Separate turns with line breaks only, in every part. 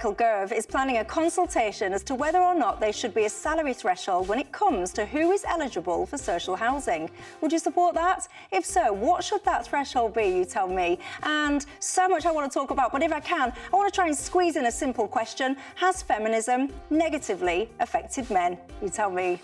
Michael Gove is planning a consultation as to whether or not there should be a salary threshold when it comes to who is eligible for social housing. Would you support that? If so, what should that threshold be, you tell me? And so much I want to talk about, but if I can, I want to try and squeeze in a simple question. Has feminism negatively affected men? You tell me.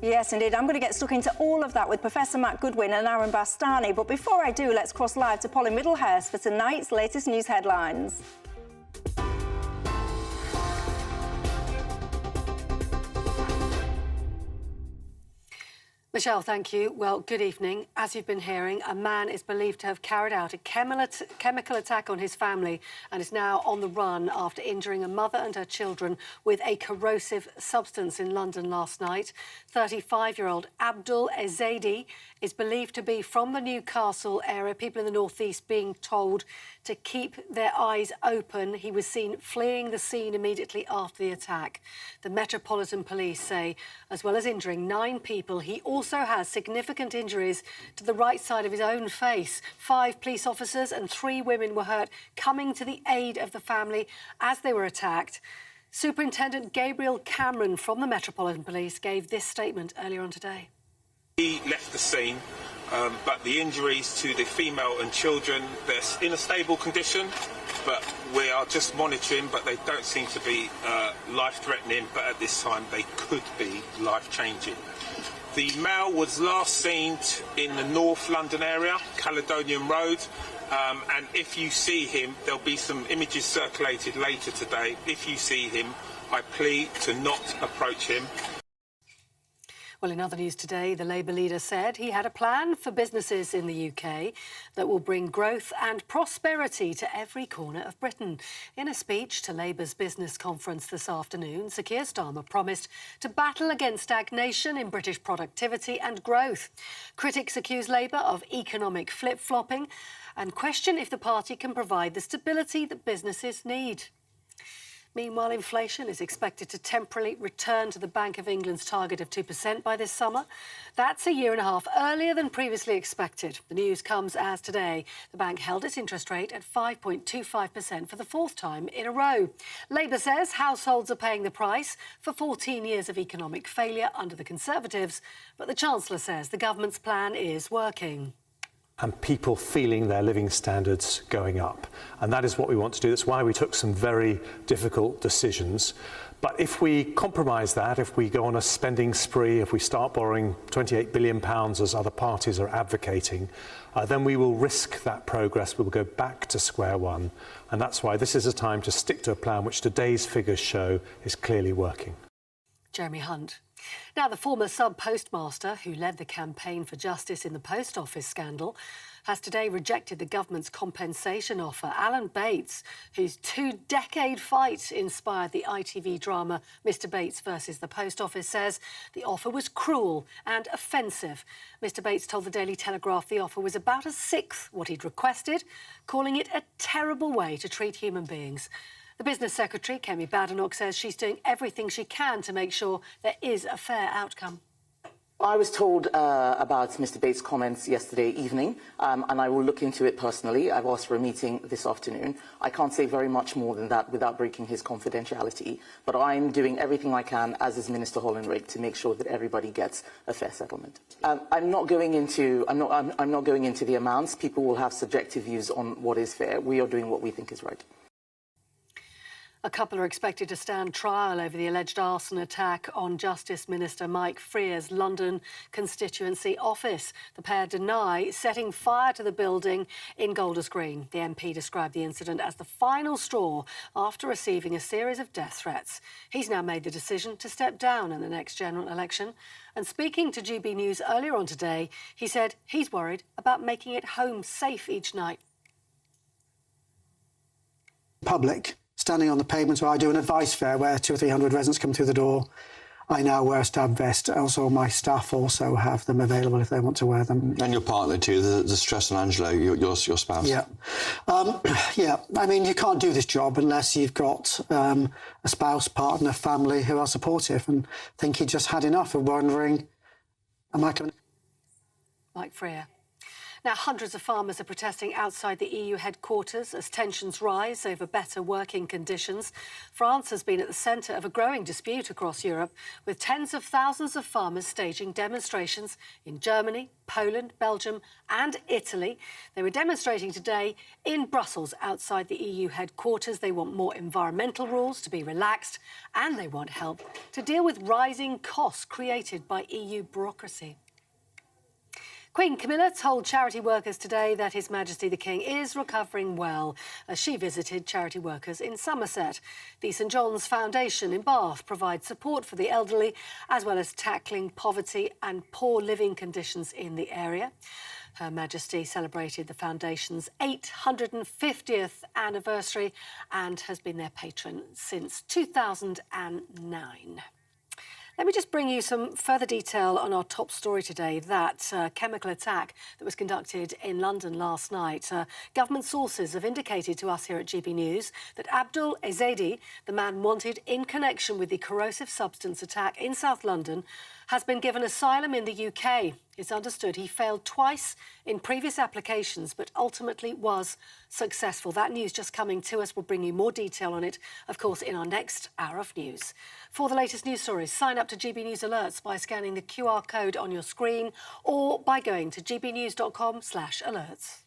Yes, indeed. I'm going to get stuck into all of that with Professor Matt Goodwin and Aaron Bastani. But before I do, let's cross live to Polly Middlehurst for tonight's latest news headlines.
Michelle, thank you. Well, good evening. As you've been hearing, a man is believed to have carried out a chemical attack on his family and is now on the run after injuring a mother and her children with a corrosive substance in London last night. 35-year-old Abdul Ezadi is believed to be from the Newcastle area. People in the northeast being told to keep their eyes open. He was seen fleeing the scene immediately after the attack. The Metropolitan Police say, as well as injuring 9 people, he also has significant injuries to the right side of his own face. 5 police officers and 3 women were hurt, coming to the aid of the family as they were attacked. Superintendent Gabriel Cameron from the Metropolitan Police gave this statement earlier on today.
He left the scene, but the injuries to the female and children, they're in a stable condition, but we are just monitoring, but they don't seem to be life-threatening, but at this time they could be life-changing. The male was last seen in the North London area, Caledonian Road, and if you see him, there'll be some images circulated later today. If you see him, I plead to not approach him.
Well, in other news today, the Labour leader said he had a plan for businesses in the UK that will bring growth and prosperity to every corner of Britain. In a speech to Labour's business conference this afternoon, Sir Keir Starmer promised to battle against stagnation in British productivity and growth. Critics accuse Labour of economic flip-flopping and question if the party can provide the stability that businesses need. Meanwhile, inflation is expected to temporarily return to the Bank of England's target of 2% by this summer. That's a year and a half earlier than previously expected. The news comes as today the bank held its interest rate at 5.25% for the 4th time in a row. Labour says households are paying the price for 14 years of economic failure under the Conservatives, but the Chancellor says the government's plan is working.
And people feeling their living standards going up. And that is what we want to do. That's why we took some very difficult decisions. But if we compromise that, if we go on a spending spree, if we start borrowing £28 billion as other parties are advocating, then we will risk that progress. We will go back to square one. And that's why this is a time to stick to a plan which today's figures show is clearly working.
Jeremy Hunt. Now, the former sub-postmaster who led the campaign for justice in the post office scandal has today rejected the government's compensation offer. Alan Bates, whose 2-decade fight inspired the ITV drama Mr Bates versus the Post Office, says the offer was cruel and offensive. Mr Bates told the Daily Telegraph the offer was about 1/6 what he'd requested, calling it a terrible way to treat human beings. The Business Secretary, Kemi Badenoch, says she's doing everything she can to make sure there is a fair outcome.
I was told about Mr Bates' comments yesterday evening, and I will look into it personally. I've asked for a meeting this afternoon. I can't say very much more than that without breaking his confidentiality, but I'm doing everything I can, as is Minister Hollinrigg, to make sure that everybody gets a fair settlement. I'm not going into the amounts. People will have subjective views on what is fair. We are doing what we think is right.
A couple are expected to stand trial over the alleged arson attack on Justice Minister Mike Frere's London constituency office. The pair deny setting fire to the building in Golders Green. The MP described the incident as the final straw after receiving a series of death threats. He's now made the decision to step down in the next general election. And speaking to GBNews earlier on today, he said he's worried about making it home safe each night.
Public. Standing on the pavement where I do an advice fair where 200 or 300 residents come through the door. I now wear a stab vest. Also, my staff also have them available if they want to wear them.
And your partner too, the stress on Angelo, your spouse.
Yeah. Yeah, I mean, you can't do this job unless you've got a spouse, partner, family who are supportive. And I think he just had enough of wondering, am I coming?
Mike Frere. Now, hundreds of farmers are protesting outside the EU headquarters as tensions rise over better working conditions. France has been at the centre of a growing dispute across Europe, with tens of thousands of farmers staging demonstrations in Germany, Poland, Belgium and Italy. They were demonstrating today in Brussels outside the EU headquarters. They want more environmental rules to be relaxed and they want help to deal with rising costs created by EU bureaucracy. Queen Camilla told charity workers today that His Majesty the King is recovering well as she visited charity workers in Somerset. The St John's Foundation in Bath provides support for the elderly as well as tackling poverty and poor living conditions in the area. Her Majesty celebrated the Foundation's 850th anniversary and has been their patron since 2009. Let me just bring you some further detail on our top story today, that chemical attack that was conducted in London last night. Government sources have indicated to us here at GB News that Abdul Ezedi, the man wanted in connection with the corrosive substance attack in South London, has been given asylum in the UK. It's understood he failed twice in previous applications, but ultimately was successful. That news just coming to us. We'll bring you more detail on it, of course, in our next hour of news. For the latest news stories, sign up to GB News Alerts by scanning the QR code on your screen or by going to gbnews.com/alerts.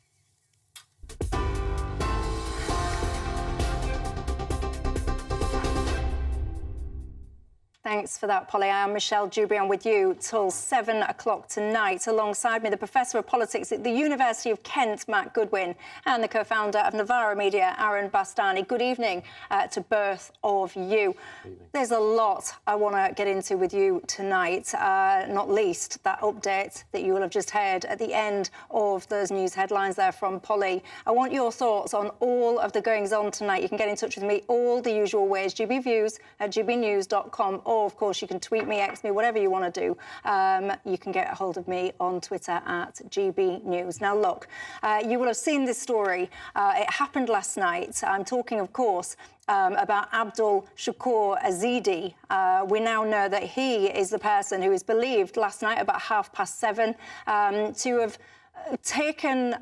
Thanks for that, Polly. I am Michelle Dewberry. I'm with you till 7 o'clock tonight. Alongside me, the Professor of Politics at the University of Kent, Matt Goodwin, and the co-founder of Novara Media, Aaron Bastani. Good evening to both of you. There's a lot I want to get into with you tonight, not least that update that you will have just heard at the end of those news headlines there from Polly. I want your thoughts on all of the goings-on tonight. You can get in touch with me all the usual ways, gbviews@gbnews.com, or, of course, you can tweet me, X me, whatever you want to do. You can get a hold of me on Twitter @GBNews. Now, look, you will have seen this story. It happened last night. I'm talking, of course, about Abdul Shakur Ezedi. We now know that he is the person who is believed last night about 7:30 to have taken,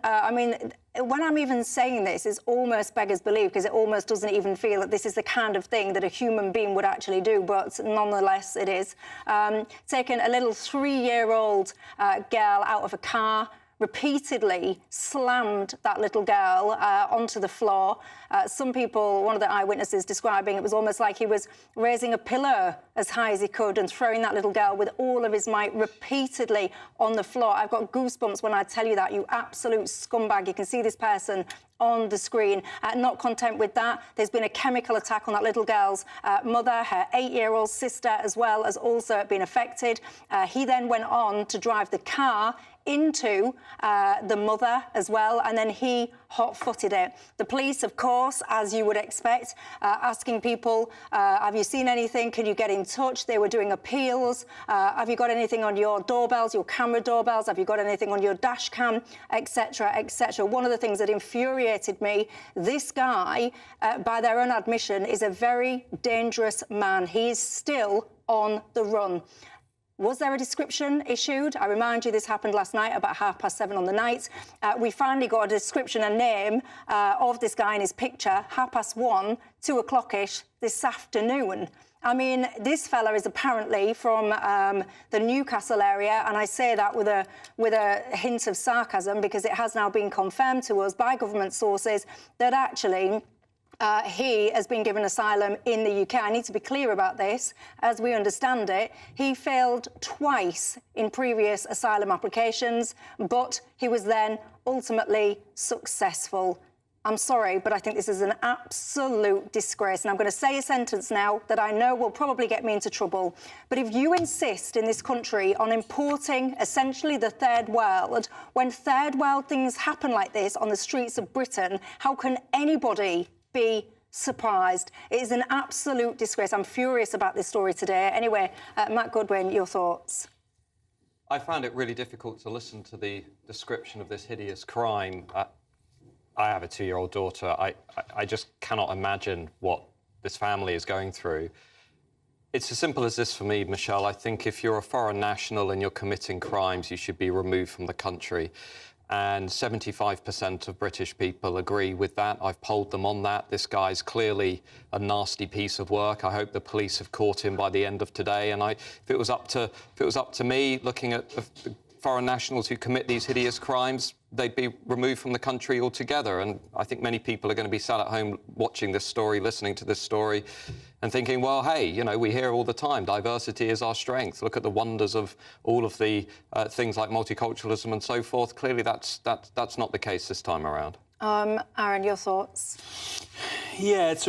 when I'm even saying this, it's almost beggars belief, because it almost doesn't even feel that this is the kind of thing that a human being would actually do, but nonetheless it is. Taken a little 3-year-old girl out of a car, repeatedly slammed that little girl onto the floor. Some people, one of the eyewitnesses describing it was almost like he was raising a pillow as high as he could and throwing that little girl with all of his might repeatedly on the floor. I've got goosebumps when I tell you that, you absolute scumbag. You can see this person on the screen. Not content with that, there's been a chemical attack on that little girl's mother. Her 8-year-old sister as well has also been affected. He then went on to drive the car into the mother as well, and then he hot-footed it. The police, of course, as you would expect, asking people, have you seen anything? Can you get in touch? They were doing appeals. Have you got anything on your doorbells, your camera doorbells? Have you got anything on your dash cam, etc., etc.? One of the things that infuriated me, this guy, by their own admission, is a very dangerous man. He is still on the run. Was there a description issued? I remind you, this happened last night about 7:30 on the night. We finally got a description, a name of this guy in his picture, 1:30, 2 o'clock-ish this afternoon. I mean, this fella is apparently from the Newcastle area, and I say that with a hint of sarcasm, because it has now been confirmed to us by government sources that actually he has been given asylum in the UK. I need to be clear about this. As we understand it, he failed twice in previous asylum applications, but he was then ultimately successful. I'm sorry, but I think this is an absolute disgrace. And I'm going to say a sentence now that I know will probably get me into trouble. But if you insist in this country on importing essentially the third world, when third world things happen like this on the streets of Britain, how can anybody be surprised? It is an absolute disgrace. I'm furious about this story today. Anyway, Matt Goodwin, your thoughts?
I found it really difficult to listen to the description of this hideous crime. I have a 2-year-old daughter. I just cannot imagine what this family is going through. It's as simple as this for me, Michelle. I think if you're a foreign national and you're committing crimes, you should be removed from the country. and 75% of British people agree with that. I've polled them on that. This guy's clearly a nasty piece of work. I hope the police have caught him by the end of today. And if it was up to me, looking at foreign nationals who commit these hideous crimes, they'd be removed from the country altogether. And I think many people are going to be sat at home watching this story, listening to this story, and thinking, well, hey, you know, we hear all the time, diversity is our strength. Look at the wonders of all of the things like multiculturalism and so forth. Clearly, that's not the case this time around.
Aaron, your thoughts?
Yeah, it's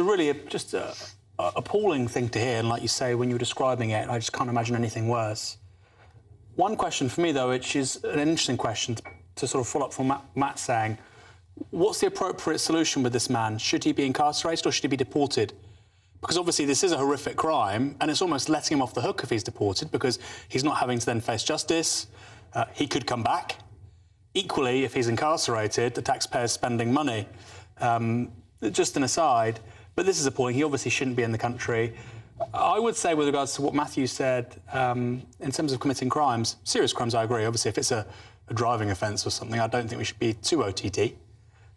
just a appalling thing to hear. And like you say, when you were describing it, I just can't imagine anything worse. One question for me, though, which is an interesting question to sort of follow up from Matt saying, what's the appropriate solution with this man? Should he be incarcerated or should he be deported? Because obviously this is a horrific crime and it's almost letting him off the hook if he's deported because he's not having to then face justice. He could come back. Equally, if he's incarcerated, the taxpayer's spending money. Just an aside, but this is appalling. He obviously shouldn't be in the country. I would say with regards to what Matthew said, in terms of committing crimes, serious crimes, I agree. Obviously, if it's a driving offence or something, I don't think we should be too OTT.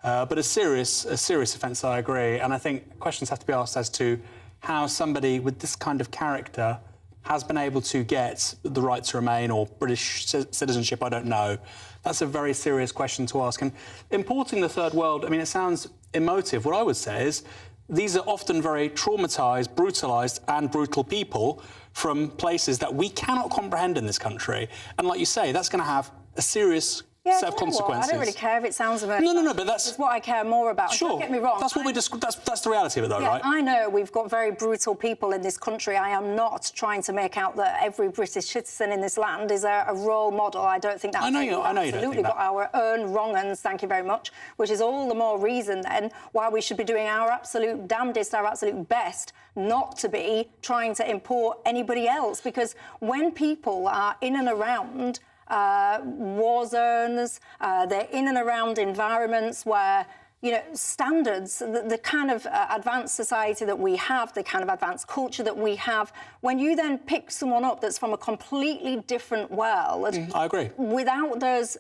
But a serious offence, I agree. And I think questions have to be asked as to how somebody with this kind of character has been able to get the right to remain or British citizenship, I don't know. That's a very serious question to ask. And importing the third world, I mean, it sounds emotive. What I would say is these are often very traumatised, brutalised and brutal people from places that we cannot comprehend in this country. And like you say, that's going to have a serious set of consequences.
I don't really care if it sounds emotional.
No, but that's
what I care more about.
Sure.
Don't get me wrong.
That's what that's the reality of it, though, right?
I know we've got very brutal people in this country. I am not trying to make out that every British citizen in this land is a role model. I don't think that's
I know you don't think
absolutely got our own wrong-uns, thank you very much, which is all the more reason, then, why we should be doing our absolute damnedest, our absolute best not to be trying to import anybody else. Because when people are in and around war zones, they're in and around environments where, you know, standards, the kind of advanced society that we have, the kind of advanced culture that we have, when you then pick someone up that's from a completely different world...
I agree.
...without those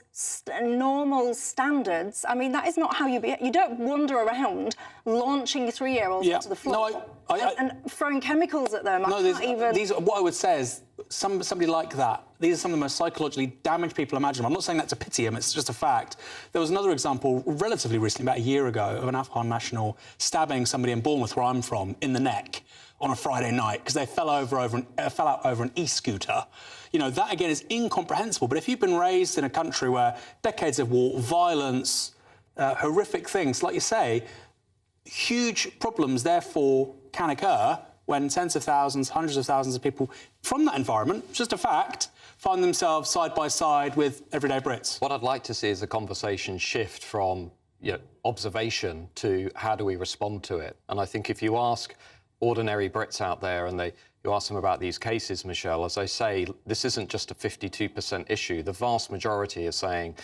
normal standards, I mean, that is not how you... You don't wander around launching 3-year-olds onto the floor and throwing chemicals at them.
What I would say is somebody like that, these are some of the most psychologically damaged people imaginable. I'm not saying that to pity him, it's just a fact. There was another example relatively recently, about a year ago, of an Afghan national stabbing somebody in Bournemouth, where I'm from, in the neck on a Friday night because they fell out over an e-scooter. You know, that, again, is incomprehensible. But if you've been raised in a country where decades of war, violence, horrific things, like you say, huge problems, therefore, can occur when tens of thousands, hundreds of thousands of people from that environment, just a fact, find themselves side by side with everyday Brits.
What I'd like to see is the conversation shift from observation to how do we respond to it. And I think if you ask ordinary Brits out there and you ask them about these cases, Michelle, as I say, this isn't just a 52% issue. The vast majority are saying,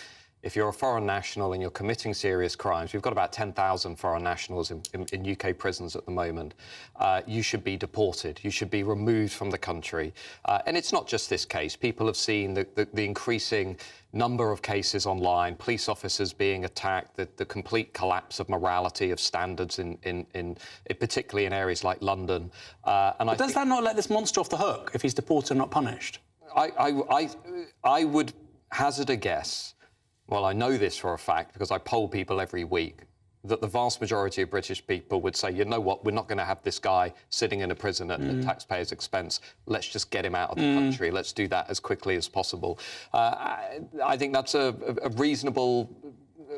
if you're a foreign national and you're committing serious crimes, we've got about 10,000 foreign nationals in UK prisons at the moment, you should be deported. You should be removed from the country. And it's not just this case. People have seen the increasing number of cases online, police officers being attacked, the complete collapse of morality, of standards, particularly in areas like London.
But does that not let this monster off the hook if he's deported and not punished?
I would hazard a guess. Well, I know this for a fact because I poll people every week, that the vast majority of British people would say, you know what, we're not going to have this guy sitting in a prison at the taxpayer's expense. Let's just get him out of the country. Let's do that as quickly as possible. I think that's a reasonable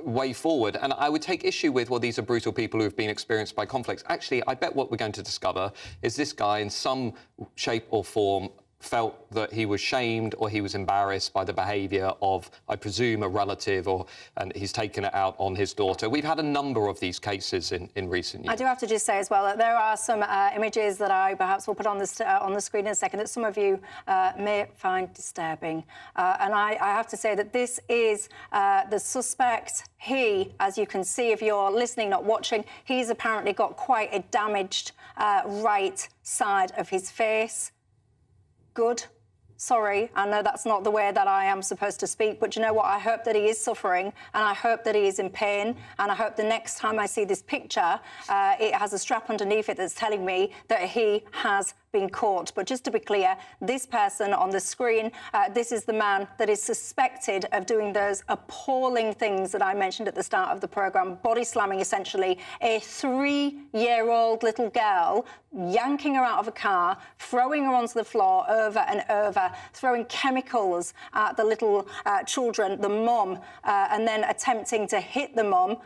way forward. And I would take issue with, well, these are brutal people who have been experienced by conflicts. Actually, I bet what we're going to discover is this guy in some shape or form felt that he was shamed or he was embarrassed by the behaviour of, I presume, a relative, and he's taken it out on his daughter. We've had a number of these cases in recent years.
I do have to just say as well that there are some images that I perhaps will put on the screen in a second that some of you may find disturbing. And I have to say that this is the suspect. He, as you can see if you're listening, not watching, he's apparently got quite a damaged right side of his face. Good. Sorry, I know that's not the way that I am supposed to speak, but you know what? I hope that he is suffering, and I hope that he is in pain, and I hope the next time I see this picture, it has a strap underneath it that's telling me that he has been caught. But just to be clear, this person on the screen, this is the man that is suspected of doing those appalling things that I mentioned at the start of the programme, body slamming essentially a 3-year-old little girl, yanking her out of a car, throwing her onto the floor over and over, throwing chemicals at the little children, the mum, and then attempting to hit the mum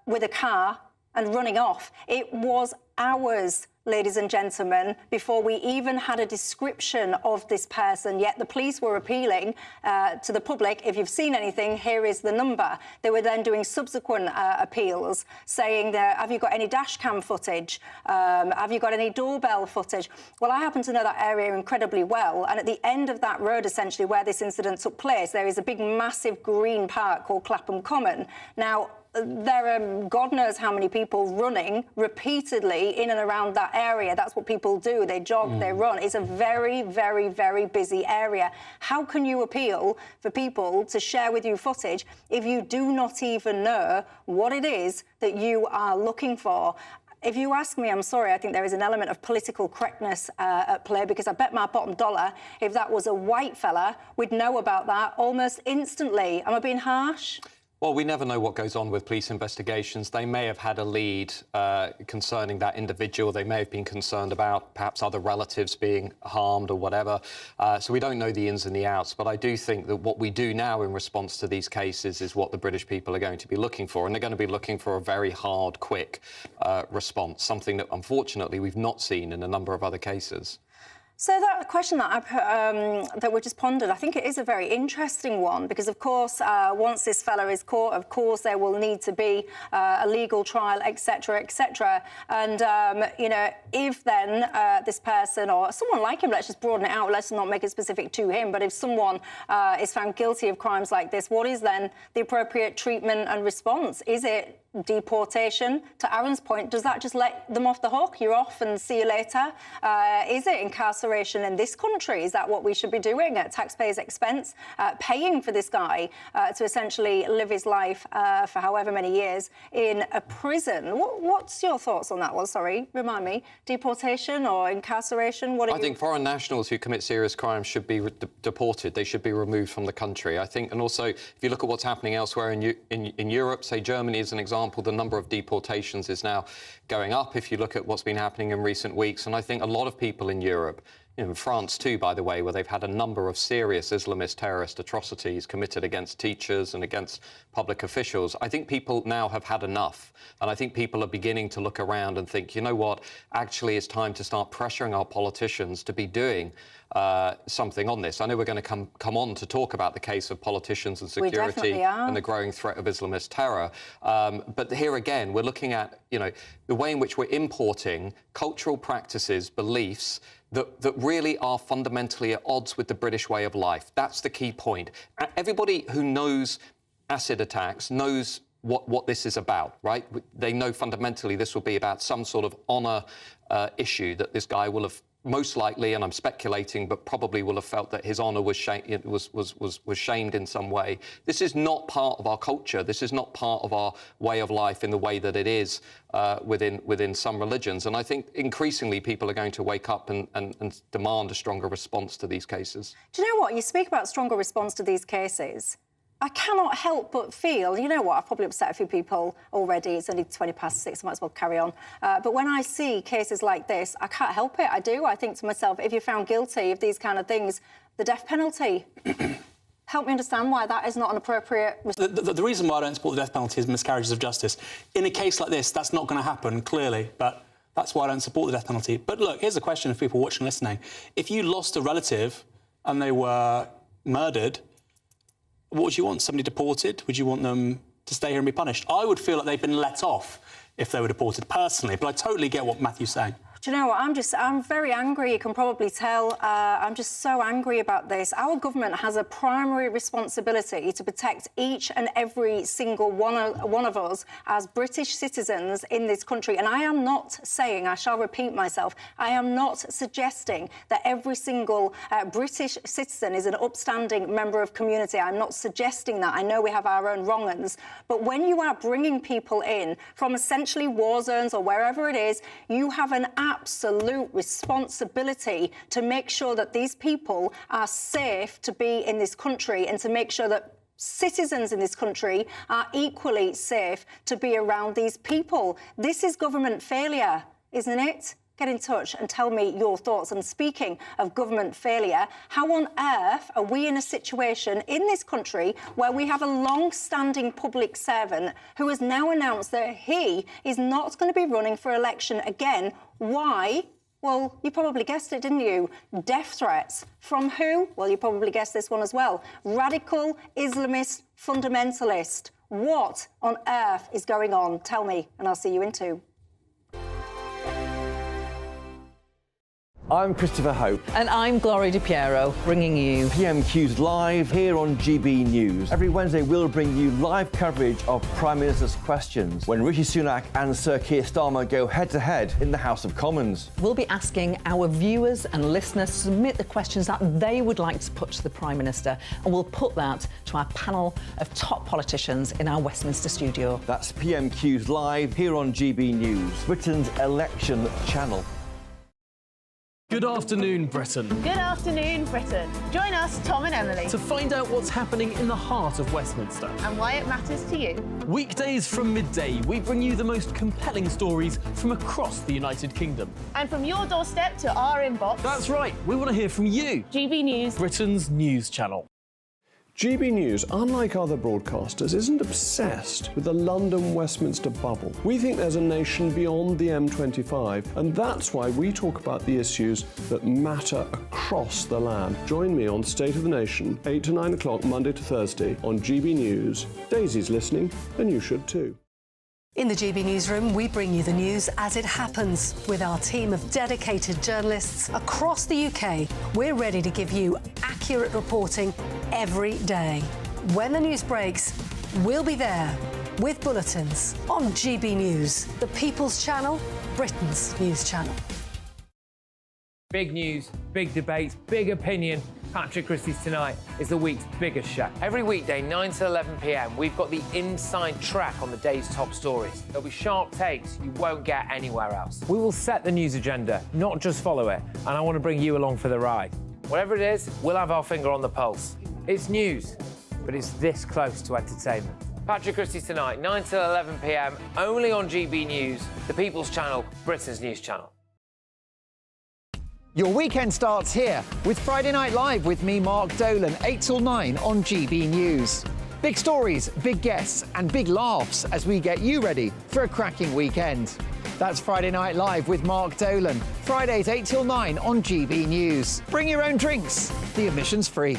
with a car and running off. It was hours, ladies and gentlemen, before we even had a description of this person, yet the police were appealing to the public. If you've seen anything, here is the number. They were then doing subsequent appeals, saying, have you got any dash cam footage? Have you got any doorbell footage? Well, I happen to know that area incredibly well, and at the end of that road, essentially, where this incident took place, there is a big, massive green park called Clapham Common. Now, there are God knows how many people running repeatedly in and around that area. That's what people do. They jog, they run. It's a very, very, very busy area. How can you appeal for people to share with you footage if you do not even know what it is that you are looking for? If you ask me, I'm sorry, I think there is an element of political correctness at play, because I bet my bottom dollar, if that was a white fella, we'd know about that almost instantly. Am I being harsh?
Well, we never know what goes on with police investigations. They may have had a lead concerning that individual. They may have been concerned about perhaps other relatives being harmed or whatever. So we don't know the ins and the outs. But I do think that what we do now in response to these cases is what the British people are going to be looking for. And they're going to be looking for a very hard, quick response, something that, unfortunately, we've not seen in a number of other cases.
So that question that I put, that we just pondered, I think it is a very interesting one, because, of course, once this fellow is caught, of course, there will need to be a legal trial, etc., etc. And, you know, if then this person or someone like him, let's just broaden it out, let's not make it specific to him, but if someone is found guilty of crimes like this, what is then the appropriate treatment and response? Is it deportation? To Aaron's point, does that just let them off the hook? You're off and see you later? Is it incarceration in this country? Is that what we should be doing at taxpayers' expense? Paying for this guy to essentially live his life for however many years in a prison? What's your thoughts on that one? Sorry, remind me. Deportation or incarceration?
I think foreign nationals who commit serious crimes should be deported. They should be removed from the country. I think, and also, if you look at what's happening elsewhere in Europe, say Germany is an example, the number of deportations is now going up if you look at what's been happening in recent weeks. And I think a lot of people in Europe, in France too, by the way, where they've had a number of serious Islamist terrorist atrocities committed against teachers and against public officials, I think people now have had enough. And I think people are beginning to look around and think, you know what, actually it's time to start pressuring our politicians to be doing something on this. I know we're going to come on to talk about the case of politicians and security and the growing threat of Islamist terror. But here again, we're looking at, you know, the way in which we're importing cultural practices, beliefs that really are fundamentally at odds with the British way of life. That's the key point. Everybody who knows acid attacks knows what this is about, right? They know fundamentally this will be about some sort of honour issue that this guy will have most likely, and I'm speculating, but probably will have felt that his honour was shamed in some way. This is not part of our culture. This is not part of our way of life in the way that it is within some religions. And I think increasingly people are going to wake up and demand a stronger response to these cases.
Do you know what? You speak about stronger response to these cases. I cannot help but feel, you know what, I've probably upset a few people already. It's only 6:20, I might as well carry on. But when I see cases like this, I can't help it. I do. I think to myself, if you're found guilty of these kind of things, the death penalty. Help me understand why that is not an appropriate...
The reason why I don't support the death penalty is miscarriages of justice. In a case like this, that's not going to happen, clearly, but that's why I don't support the death penalty. But look, here's a question for people watching and listening. If you lost a relative and they were murdered, what would you want? Somebody deported? Would you want them to stay here and be punished? I would feel like they've been let off if they were deported, personally, but I totally get what Matthew's saying.
Do you know what? I'm very angry. You can probably tell. I'm just so angry about this. Our government has a primary responsibility to protect each and every single one of us as British citizens in this country. And I am not saying, I shall repeat myself, I am not suggesting that every single British citizen is an upstanding member of community. I'm not suggesting that. I know we have our own wrong-uns. But when you are bringing people in from essentially war zones or wherever it is, you have an absolute responsibility to make sure that these people are safe to be in this country and to make sure that citizens in this country are equally safe to be around these people. This is government failure, isn't it? Get in touch and tell me your thoughts. And speaking of government failure, how on earth are we in a situation in this country where we have a long-standing public servant who has now announced that he is not going to be running for election again? Why? Well, you probably guessed it, didn't you? Death threats. From who? Well, you probably guessed this one as well. Radical Islamist fundamentalist. What on earth is going on? Tell me, and I'll see you in 2.
I'm Christopher Hope.
And I'm Gloria Di Piero, bringing you
PMQ's live here on GB News. Every Wednesday, we'll bring you live coverage of Prime Minister's questions when Rishi Sunak and Sir Keir Starmer go head-to-head in the House of Commons.
We'll be asking our viewers and listeners to submit the questions that they would like to put to the Prime Minister, and we'll put that to our panel of top politicians in our Westminster studio.
That's PMQ's live here on GB News, Britain's election channel.
Good afternoon, Britain.
Good afternoon, Britain. Join us, Tom and Emily,
to find out what's happening in the heart of Westminster
and why it matters to you.
Weekdays from midday, we bring you the most compelling stories from across the United Kingdom.
And from your doorstep to our inbox.
That's right, we want to hear from you.
GB News,
Britain's news channel.
GB News, unlike other broadcasters, isn't obsessed with the London-Westminster bubble. We think there's a nation beyond the M25, and that's why we talk about the issues that matter across the land. Join me on State of the Nation, 8 to 9 o'clock, Monday to Thursday, on GB News. Daisy's listening, and you should too.
In the GB Newsroom, we bring you the news as it happens. With our team of dedicated journalists across the UK, we're ready to give you accurate reporting every day. When the news breaks, we'll be there with bulletins on GB News, the People's Channel, Britain's news channel.
Big news, big debates, big opinion. Patrick Christie's Tonight is the week's biggest show. Every weekday, 9 to 11 p.m, we've got the inside track on the day's top stories. There'll be sharp takes you won't get anywhere else. We will set the news agenda, not just follow it, and I want to bring you along for the ride. Whatever it is, we'll have our finger on the pulse. It's news, but it's this close to entertainment. Patrick Christie's Tonight, 9 to 11 p.m, only on GB News, the People's Channel, Britain's news channel.
Your weekend starts here with Friday Night Live with me, Mark Dolan, 8 till 9 on GB News. Big stories, big guests and big laughs as we get you ready for a cracking weekend. That's Friday Night Live with Mark Dolan, Fridays 8 till 9 on GB News. Bring your own drinks, the admission's free.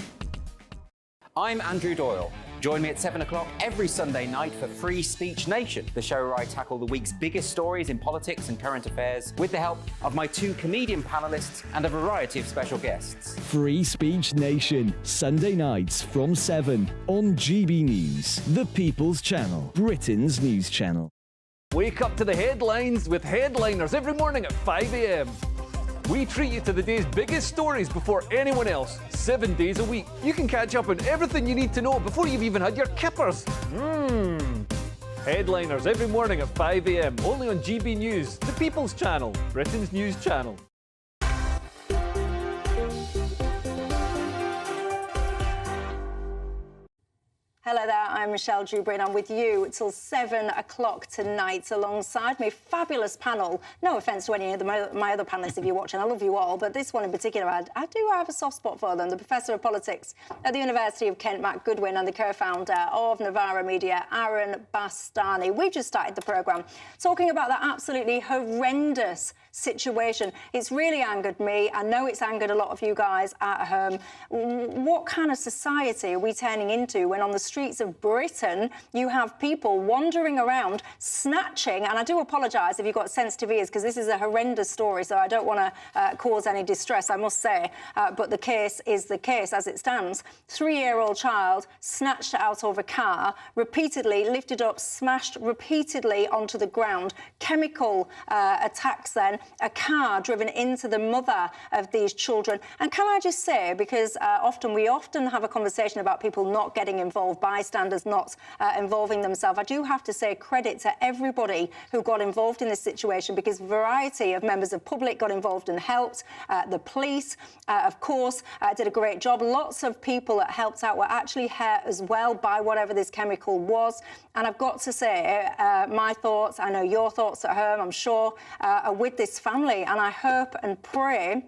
I'm Andrew Doyle. Join me at 7 o'clock every Sunday night for Free Speech Nation, the show where I tackle the week's biggest stories in politics and current affairs with the help of my 2 comedian panellists and a variety of special guests.
Free Speech Nation, Sunday nights from 7 on GB News, the People's Channel, Britain's news channel.
Wake up to the headlines with Headliners every morning at 5 a.m. We treat you to the day's biggest stories before anyone else, 7 days a week. You can catch up on everything you need to know before you've even had your kippers. Headliners every morning at 5 a.m, only on GB News, the People's Channel, Britain's news channel.
Hello there, I'm Michelle Dewberry and I'm with you till 7 o'clock tonight. Alongside me, fabulous panel. No offence to any of my other panellists if you're watching, I love you all, but this one in particular, I do have a soft spot for them. The Professor of Politics at the University of Kent, Matt Goodwin, and the co-founder of Novara Media, Aaron Bastani. We just started the programme talking about that absolutely horrendous situation. It's really angered me. I know it's angered a lot of you guys at home. What kind of society are we turning into when on the streets of Britain, you have people wandering around snatching, and I do apologise if you've got sensitive ears because this is a horrendous story, so I don't want to cause any distress, I must say, but the case is the case as it stands. 3-year-old child snatched out of a car, repeatedly lifted up, smashed repeatedly onto the ground, chemical attacks then, a car driven into the mother of these children. And can I just say, because we often have a conversation about people not getting involved, bystanders not involving themselves, I do have to say credit to everybody who got involved in this situation, because a variety of members of public got involved and helped. The police, of course, did a great job. Lots of people that helped out were actually hurt as well by whatever this chemical was. And I've got to say, my thoughts, I know your thoughts at home, I'm sure, are with this family. And I hope and pray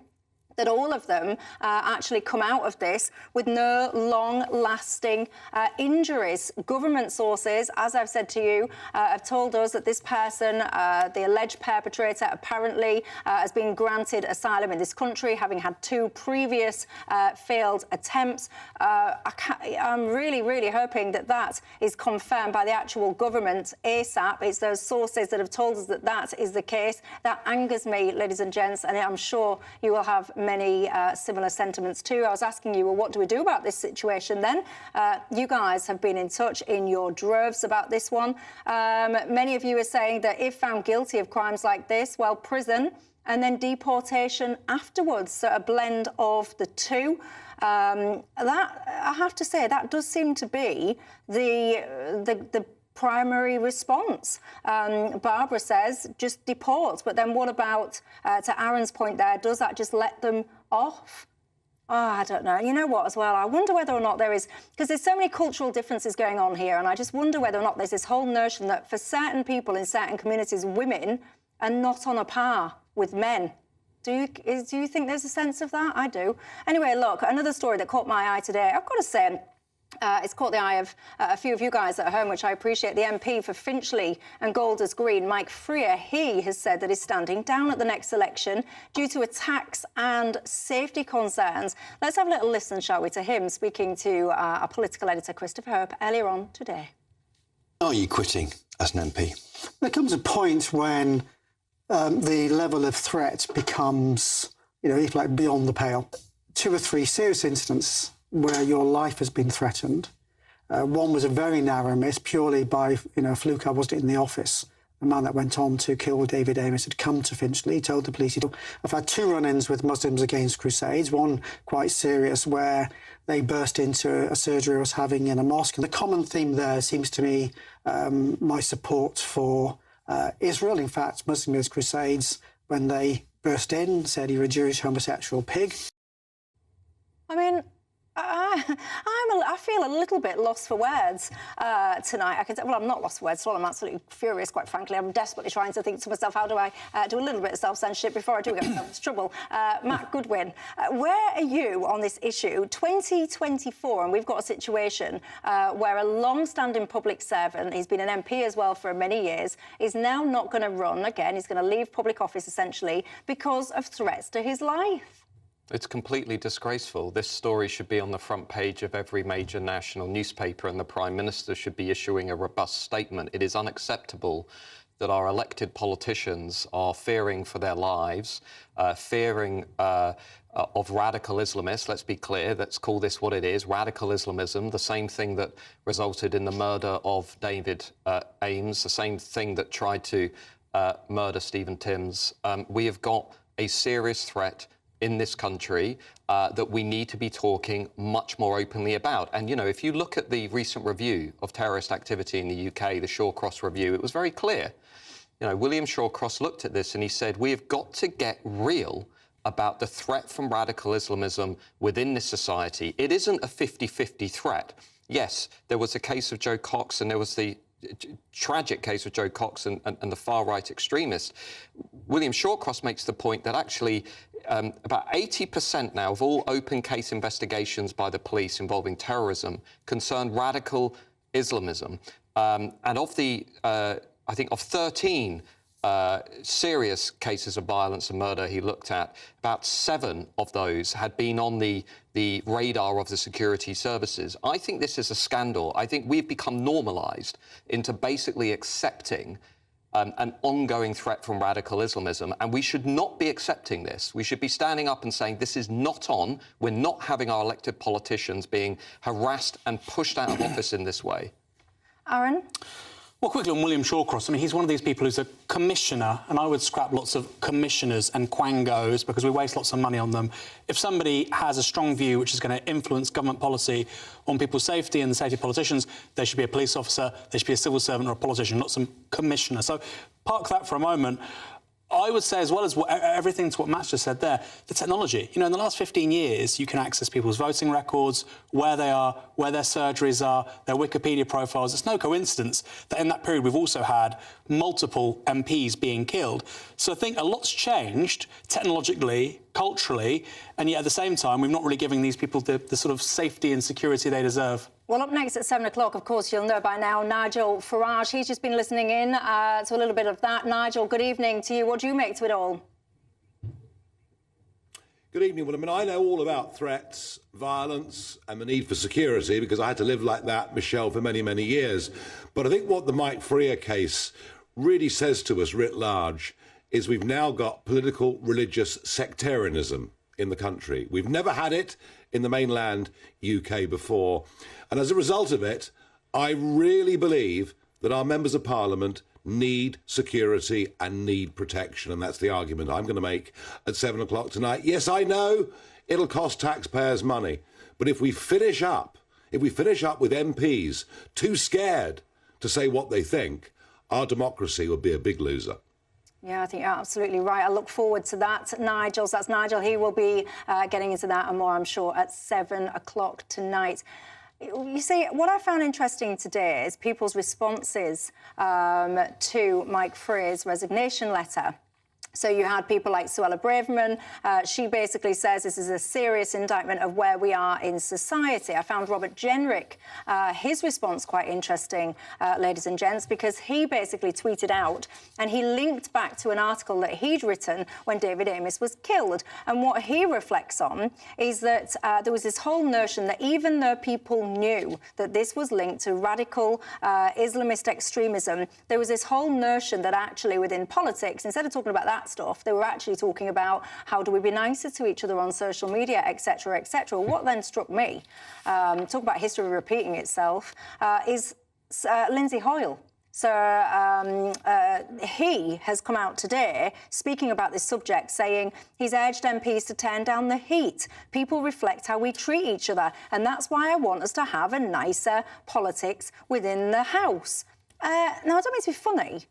that all of them actually come out of this with no long-lasting injuries. Government sources, as I've said to you, have told us that this person, the alleged perpetrator, apparently has been granted asylum in this country, having had 2 previous failed attempts. I'm really, really hoping that that is confirmed by the actual government ASAP. It's those sources that have told us that that is the case. That angers me, ladies and gents, and I'm sure you will have many similar sentiments too. I was asking you, well, what do we do about this situation then? You guys have been in touch in your droves about this one. Many of you are saying that if found guilty of crimes like this, well, prison and then deportation afterwards, so a blend of the two. That, I have to say, that does seem to be the primary response. Barbara says just deport, but then what about, to Aaron's point there, does that just let them off? Oh, I don't know. You know what, as well, I wonder whether or not there is, because there's so many cultural differences going on here, and I just wonder whether or not there's this whole notion that for certain people in certain communities, women are not on a par with men. Do you think there's a sense of that? I do. Anyway, look, another story that caught my eye today, I've got to say, it's caught the eye of a few of you guys at home, which I appreciate. The MP for Finchley and Golders Green, Mike Freer, he has said that he's standing down at the next election due to attacks and safety concerns. Let's have a little listen, shall we, to him speaking to our political editor, Christopher Hope, earlier on today.
Are you quitting as an MP?
There comes a point when the level of threat becomes, if like beyond the pale. 2 or 3 serious incidents where your life has been threatened. One was a very narrow miss, purely by, a fluke. I wasn't in the office. The man that went on to kill David Amos had come to Finchley, told the police. I've had 2 run-ins with Muslims Against Crusades, one quite serious where they burst into a surgery I was having in a mosque. And the common theme there seems to me my support for Israel. In fact, Muslim Against Crusades, when they burst in, said you're a Jewish homosexual pig.
I mean, I feel a little bit lost for words tonight. Well, I'm not lost for words, well, I'm absolutely furious, quite frankly. I'm desperately trying to think to myself, how do I do a little bit of self-censorship before I do get myself into trouble? Matt Goodwin, where are you on this issue? 2024, and we've got a situation where a long-standing public servant, he's been an MP as well for many years, is now not going to run again. He's going to leave public office, essentially, because of threats to his life.
It's completely disgraceful. This story should be on the front page of every major national newspaper, and the Prime Minister should be issuing a robust statement. It is unacceptable that our elected politicians are fearing for their lives, fearing of radical Islamists. Let's be clear, let's call this what it is, radical Islamism, the same thing that resulted in the murder of David Ames, the same thing that tried to murder Stephen Timms. We have got a serious threat in this country that we need to be talking much more openly about. And, if you look at the recent review of terrorist activity in the UK, the Shawcross review, it was very clear. William Shawcross looked at this and he said, we have got to get real about the threat from radical Islamism within this society. It isn't a 50-50 threat. Yes, there was a case of Joe Cox and there was the tragic case of Joe Cox and the far-right extremist. William Shawcross makes the point that actually about 80% now of all open case investigations by the police involving terrorism concern radical Islamism. And of the, I think, of 13 serious cases of violence and murder he looked at, about 7 of those had been on the radar of the security services. I think this is a scandal. I think we've become normalised into basically accepting an ongoing threat from radical Islamism, and we should not be accepting this. We should be standing up and saying this is not on. We're not having our elected politicians being harassed and pushed out of office in this way.
Aaron?
Well, quickly on William Shawcross, I mean, he's one of these people who's a commissioner, and I would scrap lots of commissioners and quangos because we waste lots of money on them. If somebody has a strong view which is going to influence government policy on people's safety and the safety of politicians, they should be a police officer, they should be a civil servant or a politician, not some commissioner. So park that for a moment. I would say, as well as everything to what Matt's just said there, the technology. You know, in the last 15 years, you can access people's voting records, where they are, where their surgeries are, their Wikipedia profiles. It's no coincidence that in that period we've also had multiple MPs being killed. So I think a lot's changed technologically, culturally, and yet at the same time, we're not really giving these people the sort of safety and security they deserve.
Well, up next at 7 o'clock, of course, you'll know by now, Nigel Farage. He's just been listening in to a little bit of that. Nigel, good evening to you. What do you make to it all?
Good evening. Well, I mean, I know all about threats, violence and the need for security because I had to live like that, Michelle, for many, many years. But I think what the Mike Freer case really says to us writ large is we've now got political, religious sectarianism in the country. We've never had it in the mainland UK before. And as a result of it, I really believe that our members of parliament need security and need protection. And that's the argument I'm going to make at 7 o'clock tonight. Yes, I know it'll cost taxpayers money. But if we finish up with MPs too scared to say what they think, our democracy will be a big loser.
Yeah, I think you're absolutely right. I look forward to that. Nigel, so that's Nigel. He will be getting into that and more, I'm sure, at 7 o'clock tonight. You see, what I found interesting today is people's responses to Mike Freer's resignation letter. So you had people like Suella Braverman. She basically says this is a serious indictment of where we are in society. I found Robert Jenrick, his response quite interesting, ladies and gents, because he basically tweeted out and he linked back to an article that he'd written when David Amess was killed. And what he reflects on is that there was this whole notion that even though people knew that this was linked to radical Islamist extremism, there was this whole notion that actually within politics, instead of talking about that stuff, they were actually talking about how do we be nicer to each other on social media, etc., etc. What then struck me, talk about history repeating itself, is Lindsay Hoyle. So he has come out today speaking about this subject, saying he's urged MPs to turn down the heat. People reflect how we treat each other, and that's why I want us to have a nicer politics within the House. Now, I don't mean to be funny,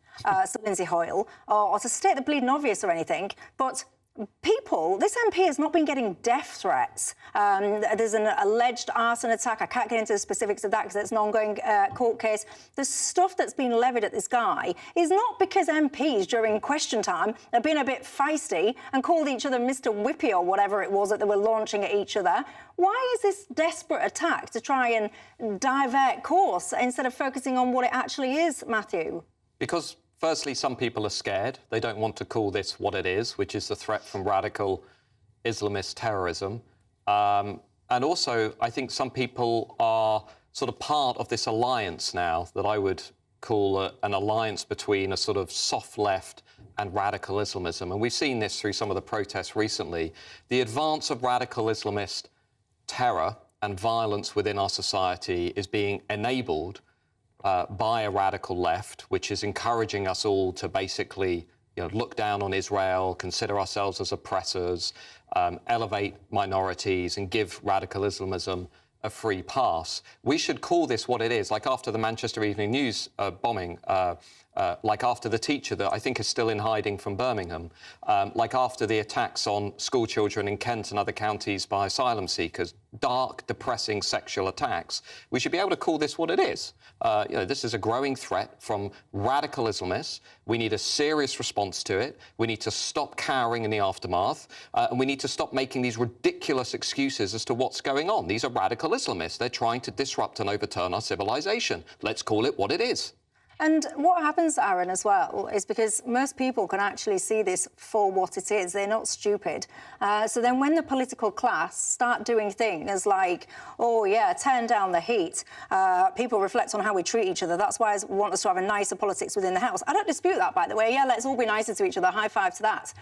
Sir Lindsay Hoyle, or to state the bleeding obvious or anything, but this MP has not been getting death threats. There's an alleged arson attack. I can't get into the specifics of that because it's an ongoing court case. The stuff that's been levied at this guy is not because MPs during question time have been a bit feisty and called each other Mr. Whippy or whatever it was that they were launching at each other. Why is this desperate attack to try and divert course instead of focusing on what it actually is, Matthew?
Because firstly, some people are scared. They don't want to call this what it is, which is the threat from radical Islamist terrorism. And also, I think some people are sort of part of this alliance now that I would call an alliance between a sort of soft left and radical Islamism. And we've seen this through some of the protests recently. The advance of radical Islamist terror and violence within our society is being enabled by a radical left, which is encouraging us all to basically look down on Israel, consider ourselves as oppressors, elevate minorities and give radical Islamism a free pass. We should call this what it is, like after the Manchester Evening News bombing, like after the teacher that I think is still in hiding from Birmingham, like after the attacks on school children in Kent and other counties by asylum seekers, dark, depressing sexual attacks. We should be able to call this what it is. This is a growing threat from radical Islamists. We need a serious response to it. We need to stop cowering in the aftermath, and we need to stop making these ridiculous excuses as to what's going on. These are radical Islamists. They're trying to disrupt and overturn our civilization. Let's call it what it is.
And what happens, Aaron, as well, is because most people can actually see this for what it is. They're not stupid. So then when the political class start doing things like, oh, yeah, turn down the heat, people reflect on how we treat each other. That's why I want us to have a nicer politics within the House. I don't dispute that, by the way. Yeah, let's all be nicer to each other. High five to that.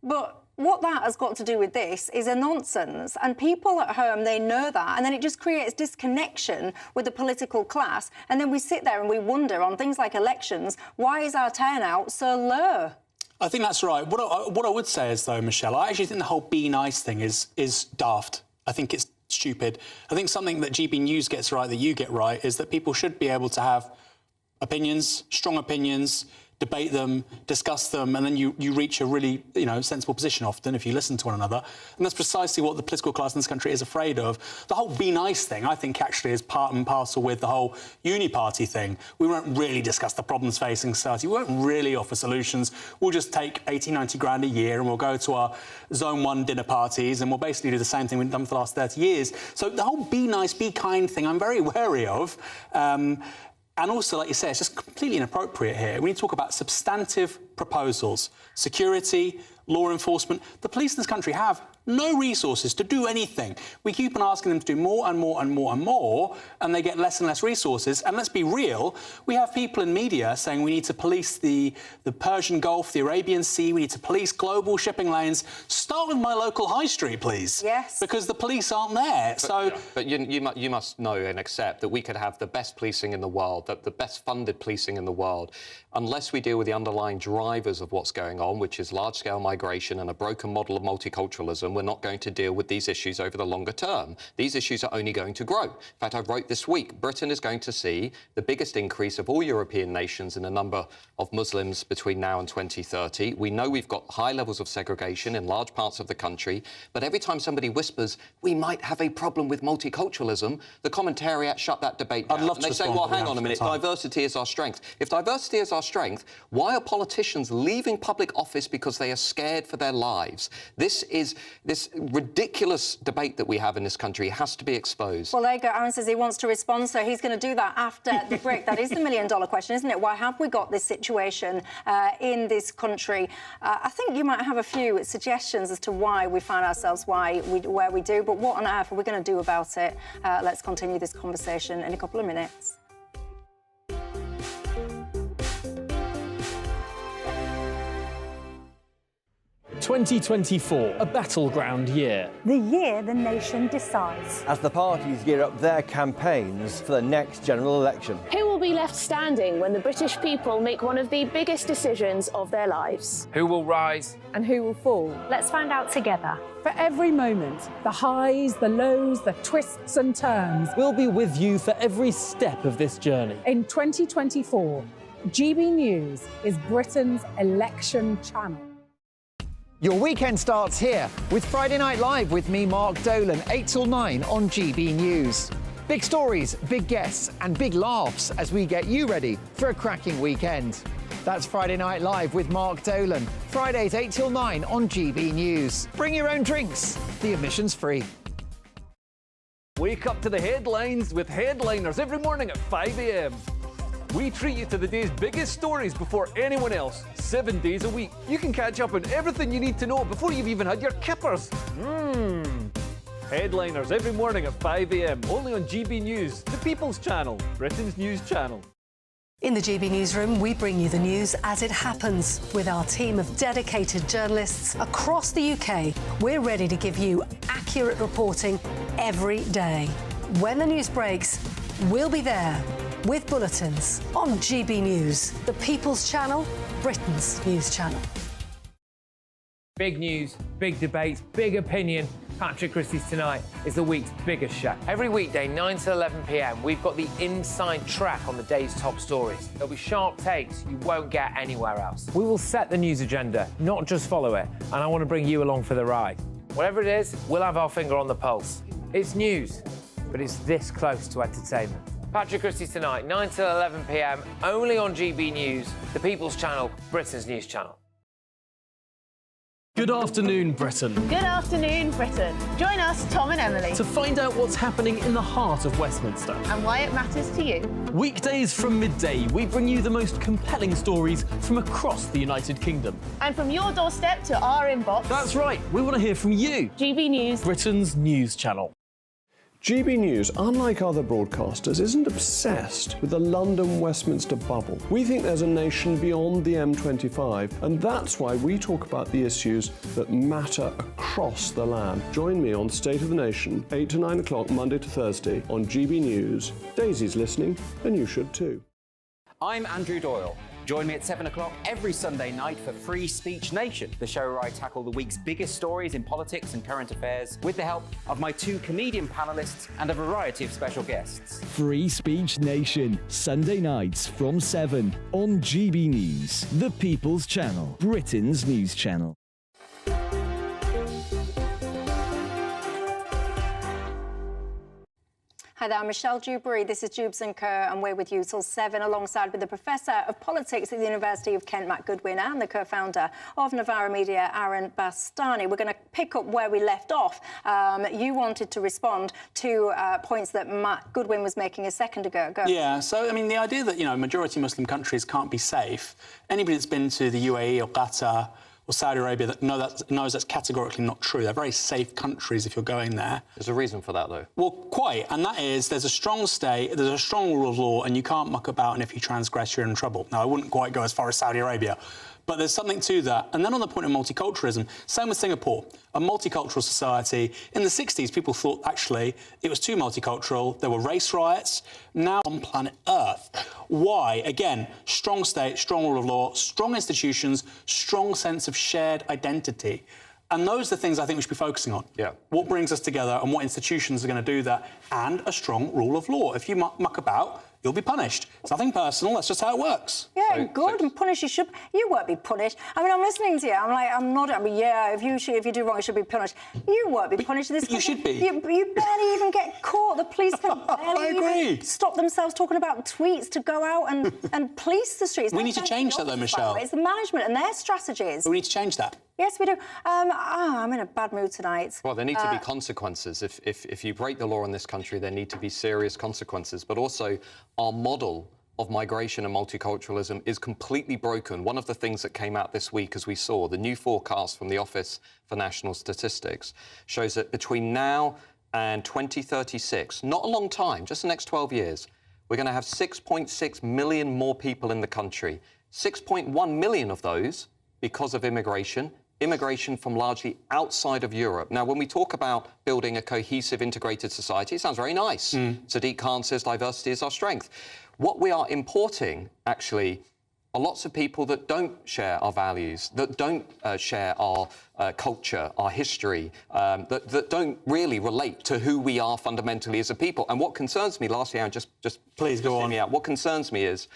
But what that has got to do with this is a nonsense. And people at home, they know that. And then it just creates disconnection with the political class. And then we sit there and we wonder on things like elections, why is our turnout so low?
I think that's right. What I would say is, though, Michelle, I actually think the whole be nice thing is daft. I think it's stupid. I think something that GB News gets right, that you get right, is that people should be able to have opinions, strong opinions, debate them, discuss them, and then you reach a really, sensible position often if you listen to one another. And that's precisely what the political class in this country is afraid of. The whole be nice thing, I think, actually is part and parcel with the whole uni-party thing. We won't really discuss the problems facing society. We won't really offer solutions. We'll just take 80, 90 grand a year and we'll go to our Zone 1 dinner parties and we'll basically do the same thing we've done for the last 30 years. So the whole be nice, be kind thing, I'm very wary of. And also, like you say, it's just completely inappropriate here. We need to talk about substantive proposals, security, law enforcement. The police in this country have no resources to do anything. We keep on asking them to do more and more and more and more, and they get less and less resources. And let's be real, we have people in media saying we need to police the Persian Gulf, the Arabian Sea, we need to police global shipping lanes. Start with my local high street, please.
Yes.
Because the police aren't there.
But you must know and accept that we could have the best policing in the world, the best funded policing in the world. Unless we deal with the underlying drivers of what's going on, which is large-scale migration and a broken model of multiculturalism, we're not going to deal with these issues over the longer term. These issues are only going to grow. In fact, I wrote this week, Britain is going to see the biggest increase of all European nations in the number of Muslims between now and 2030. We know we've got high levels of segregation in large parts of the country, but every time somebody whispers, we might have a problem with multiculturalism, the commentariat shut that debate down. And they say, well, hang on a minute, diversity is our strength. If diversity is our strength, why are politicians leaving public office because they are scared for their lives? This ridiculous debate that we have in this country has to be exposed.
Well, there you go. Aaron says he wants to respond, so he's going to do that after the break. That is the million-dollar question, isn't it? Why have we got this situation in this country? I think you might have a few suggestions as to why we find ourselves where we do, but what on earth are we going to do about it? Let's continue this conversation in a couple of minutes.
2024, a battleground year.
The year the nation decides.
As the parties gear up their campaigns for the next general election.
Who will be left standing when the British people make one of the biggest decisions of their lives?
Who will rise?
And who will fall? Let's find out together.
For every moment, the highs, the lows, the twists and turns.
We'll be with you for every step of this journey.
In 2024, GB News is Britain's election channel.
Your weekend starts here with Friday Night Live with me, Mark Dolan, 8 till 9 on GB News. Big stories, big guests and big laughs as we get you ready for a cracking weekend. That's Friday Night Live with Mark Dolan. Fridays 8 till 9 on GB News. Bring your own drinks. The admission's free.
Wake up to the headlines with Headliners every morning at 5 a.m. We treat you to the day's biggest stories before anyone else, 7 days a week. You can catch up on everything you need to know before you've even had your kippers. Headliners every morning at 5 a.m, only on GB News, the People's Channel, Britain's news channel.
In the GB Newsroom, we bring you the news as it happens. With our team of dedicated journalists across the UK, we're ready to give you accurate reporting every day. When the news breaks, we'll be there with bulletins on GB News, the People's Channel, Britain's news channel.
Big news, big debates, big opinion. Patrick Christie's Tonight is the week's biggest show. Every weekday, 9 to 11 p.m, we've got the inside track on the day's top stories. There'll be sharp takes you won't get anywhere else. We will set the news agenda, not just follow it, and I want to bring you along for the ride. Whatever it is, we'll have our finger on the pulse. It's news, but it's this close to entertainment. Patrick Christie's Tonight, 9 to 11 p.m, only on GB News, the People's Channel, Britain's news channel.
Good afternoon, Britain.
Good afternoon, Britain. Join us, Tom and Emily,
To find out what's happening in the heart of Westminster.
and why it matters to you.
Weekdays from midday, we bring you the most compelling stories from across the United Kingdom.
And from your doorstep to our inbox.
That's right, we want to hear from you.
GB News,
Britain's news channel.
GB News, unlike other broadcasters, isn't obsessed with the London-Westminster bubble. We think there's a nation beyond the M25, and that's why we talk about the issues that matter across the land. Join me on State of the Nation, 8 to 9 o'clock, Monday to Thursday, on GB News. Daisy's listening, and you should too.
I'm Andrew Doyle. Join me at 7 o'clock every Sunday night for Free Speech Nation, the show where I tackle the week's biggest stories in politics and current affairs with the help of my two comedian panellists and a variety of special guests.
Free Speech Nation, Sunday nights from 7 on GB News, the People's Channel, Britain's news channel.
Hi there, I'm Michelle Dewberry. This is Dewbs & Co, and we're with you till 7, alongside with the Professor of Politics at the University of Kent, Matt Goodwin, and the co-founder of Novara Media, Aaron Bastani. We're going to pick up where we left off. You wanted to respond to points that Matt Goodwin was making a second ago. Go.
Yeah, so, I mean, the idea that, majority Muslim countries can't be safe, anybody that's been to the UAE or Qatar or Saudi Arabia that knows that's categorically not true. They're very safe countries if you're going there.
There's a reason for that, though.
Well, quite, and that is there's a strong state, there's a strong rule of law, and you can't muck about, and if you transgress, you're in trouble. Now, I wouldn't quite go as far as Saudi Arabia, but there's something to that. And then on the point of multiculturalism, same with Singapore, a multicultural society. In the 60s, people thought, actually, it was too multicultural. There were race riots. Now on planet Earth. Why? Again, strong state, strong rule of law, strong institutions, strong sense of shared identity. And those are the things I think we should be focusing on.
Yeah.
What brings us together and what institutions are going to do that, and a strong rule of law. If you muck about, you'll be punished. It's nothing personal, that's just how it works.
Yeah, good, and punish, you won't be punished. I mean, I'm listening to you, I'm like, I'm not, yeah, if you do wrong, you should be punished. You won't be punished.
You should be.
You barely even get caught. The police can barely even stop themselves talking about tweets to go out and police the streets.
We need to change that, though, Michelle.
It's the management and their strategies.
We need to change that.
Yes, we do. I'm in a bad mood tonight.
Well, there need to be consequences. If you break the law in this country, there need to be serious consequences. But also, our model of migration and multiculturalism is completely broken. One of the things that came out this week, as we saw, the new forecast from the Office for National Statistics, shows that between now and 2036, not a long time, just the next 12 years, we're going to have 6.6 million more people in the country. 6.1 million of those because of immigration from largely outside of Europe. Now, when we talk about building a cohesive, integrated society, it sounds very nice. Sadiq Khan says diversity is our strength. What we are importing, actually, are lots of people that don't share our values, that don't share our culture, our history, that don't really relate to who we are fundamentally as a people. And what concerns me, lastly, Aaron, just
please go on.
What concerns me is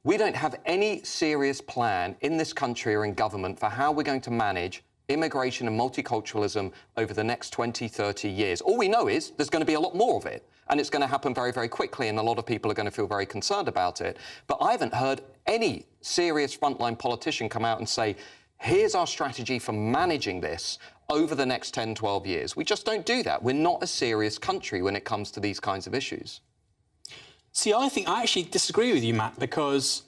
we don't have any serious plan in this country or in government for how we're going to manage immigration and multiculturalism over the next 20, 30 years. All we know is there's going to be a lot more of it, and it's going to happen very, very quickly, and a lot of people are going to feel very concerned about it. But I haven't heard any serious frontline politician come out and say, here's our strategy for managing this over the next 10, 12 years. We just don't do that. We're not a serious country when it comes to these kinds of issues.
See, I actually disagree with you, Matt, because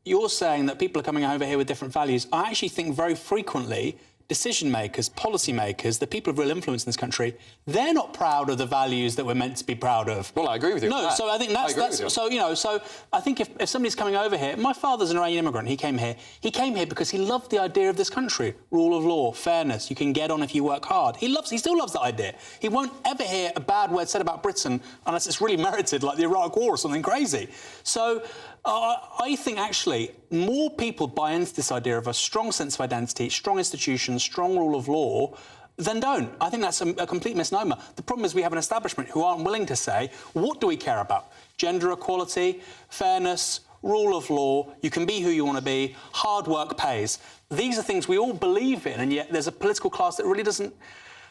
you're saying that people are coming over here with different values. I actually think very frequently decision makers, policy makers, the people of real influence in this country, they're not proud of the values that we're meant to be proud of.
Well, I agree with you.
No, so I think that's so I think if somebody's coming over here, my father's an Iranian immigrant, he came here because he loved the idea of this country, rule of law, fairness, you can get on if you work hard. He still loves that idea. He won't ever hear a bad word said about Britain unless it's really merited, like the Iraq War or something crazy. So I think, actually, more people buy into this idea of a strong sense of identity, strong institutions, strong rule of law, than don't. I think that's a complete misnomer. The problem is we have an establishment who aren't willing to say, what do we care about? Gender equality, fairness, rule of law, you can be who you want to be, hard work pays. These are things we all believe in, and yet there's a political class that really doesn't,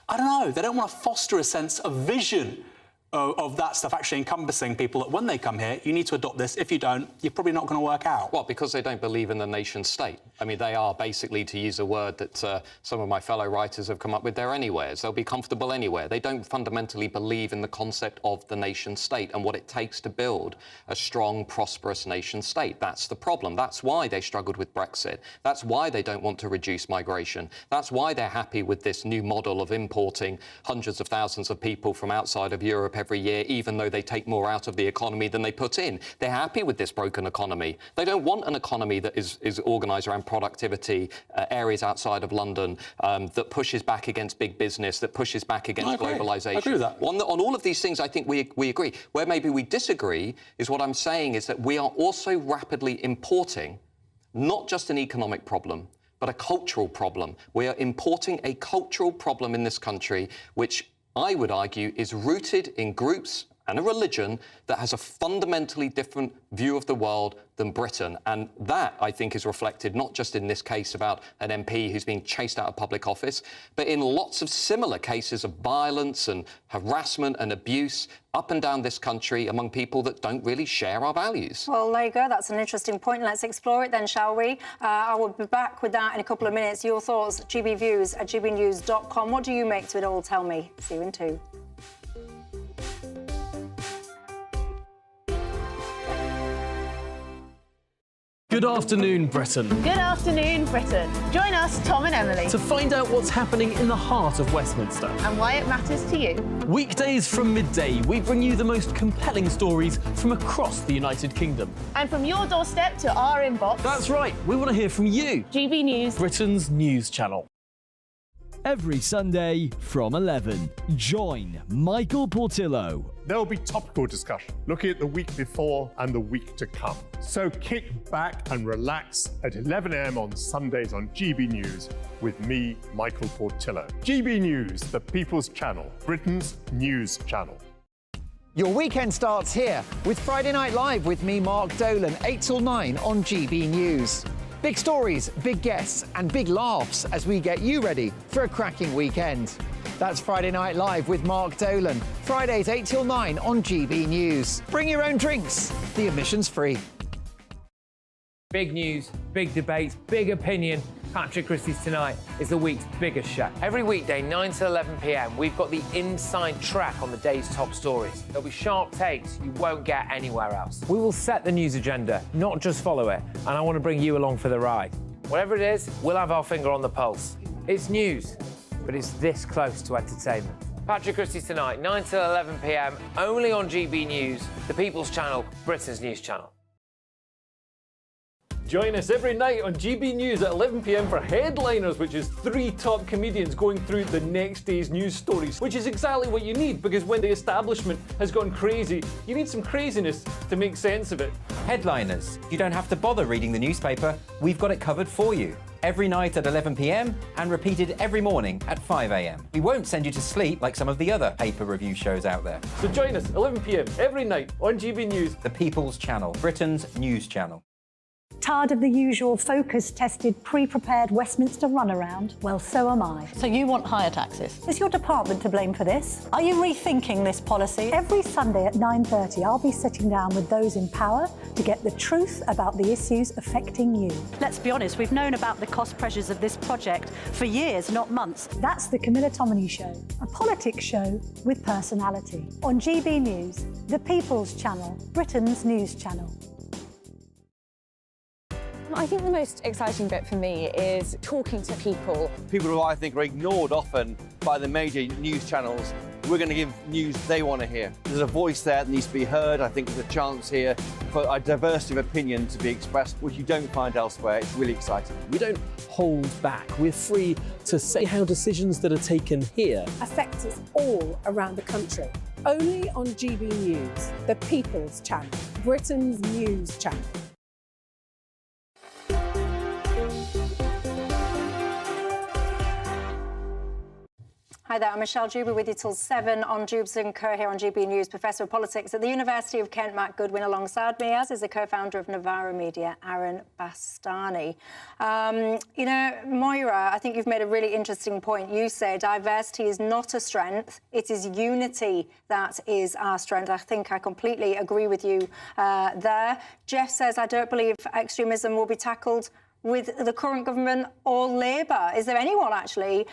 I don't know, they don't want to foster a sense of vision of that stuff actually encompassing people that when they come here, you need to adopt this. If you don't, you're probably not going to work out.
Well, because they don't believe in the nation state. I mean, they are basically, to use a word that some of my fellow writers have come up with, they're anywheres. They'll be comfortable anywhere. They don't fundamentally believe in the concept of the nation state and what it takes to build a strong, prosperous nation state. That's the problem. That's why they struggled with Brexit. That's why they don't want to reduce migration. That's why they're happy with this new model of importing hundreds of thousands of people from outside of Europe every year, even though they take more out of the economy than they put in. They're happy with this broken economy. They don't want an economy that is organised around productivity, areas outside of London, that pushes back against big business, that pushes back against globalisation.
I agree with that.
On all of these things, I think we agree. Where maybe we disagree is what I'm saying is that we are also rapidly importing not just an economic problem, but a cultural problem. We are importing a cultural problem in this country, which I would argue is rooted in groups and a religion that has a fundamentally different view of the world than Britain. And that, I think, is reflected not just in this case about an MP who's being chased out of public office, but in lots of similar cases of violence and harassment and abuse up and down this country among people that don't really share our values.
Well, there you go. That's an interesting point. Let's explore it then, shall we? I will be back with that in a couple of minutes. Your thoughts, gbviews@gbnews.com. What do you make to it all? Tell me. See you in 2.
Good afternoon, Britain.
Good afternoon, Britain. Join us, Tom and Emily,
To find out what's happening in the heart of Westminster.
and why it matters to you.
Weekdays from midday, we bring you the most compelling stories from across the United Kingdom.
And from your doorstep to our inbox.
That's right, we want to hear from you.
GB News,
Britain's news channel.
Every Sunday from 11, join Michael Portillo.
There will be topical discussion, looking at the week before and the week to come. So kick back and relax at 11 a.m. on Sundays on GB News with me, Michael Portillo. GB News, the People's Channel, Britain's news channel.
Your weekend starts here with Friday Night Live with me, Mark Dolan, 8 till 9 on GB News. Big stories, big guests and big laughs as we get you ready for a cracking weekend. That's Friday Night Live with Mark Dolan, Fridays 8 till 9 on GB News. Bring your own drinks, the admission's free.
Big news, big debates, big opinion. Patrick Christie's Tonight is the week's biggest show. Every weekday, 9 to 11 p.m, we've got the inside track on the day's top stories. There'll be sharp takes you won't get anywhere else. We will set the news agenda, not just follow it, and I want to bring you along for the ride. Whatever it is, we'll have our finger on the pulse. It's news, but it's this close to entertainment. Patrick Christie's Tonight, 9 to 11 p.m, only on GB News, the People's Channel, Britain's news channel.
Join us every night on GB News at 11 p.m. for Headliners, which is 3 top comedians going through the next day's news stories, which is exactly what you need, because when the establishment has gone crazy, you need some craziness to make sense of it.
Headliners. You don't have to bother reading the newspaper. We've got it covered for you. Every night at 11 p.m. and repeated every morning at 5 a.m. We won't send you to sleep like some of the other paper review shows out there.
So join us 11 p.m. every night on GB News.
The People's Channel, Britain's news channel.
Tired of the usual focus-tested, pre-prepared Westminster runaround? Well, so am I.
So you want higher taxes?
Is your department to blame for this? Are you rethinking this policy? Every Sunday at 9:30, I'll be sitting down with those in power to get the truth about the issues affecting you. Let's be honest, we've known about the cost pressures of this project for years, not months. That's the Camilla Tominey Show, a politics show with personality. On GB News, the People's Channel, Britain's news channel.
I think the most exciting bit for me is talking to people.
People who I think are ignored often by the major news channels. We're going to give news they want to hear. There's a voice there that needs to be heard. I think there's a chance here for a diversity of opinion to be expressed, which you don't find elsewhere. It's really exciting.
We don't hold back. We're free to say how decisions that are taken here
affects us all around the country. Only on GB News, the People's Channel, Britain's news channel.
Hi there, I'm Michelle Dewberry with you till 7 on Dewbs & Co here on GB News, Professor of Politics at the University of Kent, Matt Goodwin, alongside me, as is the co-founder of Novara Media, Aaron Bastani. You know, Moira, I think you've made a really interesting point. You say diversity is not a strength, it is unity that is our strength. I think I completely agree with you there. Jeff says, I don't believe extremism will be tackled with the current government or Labour. Is there anyone, actually,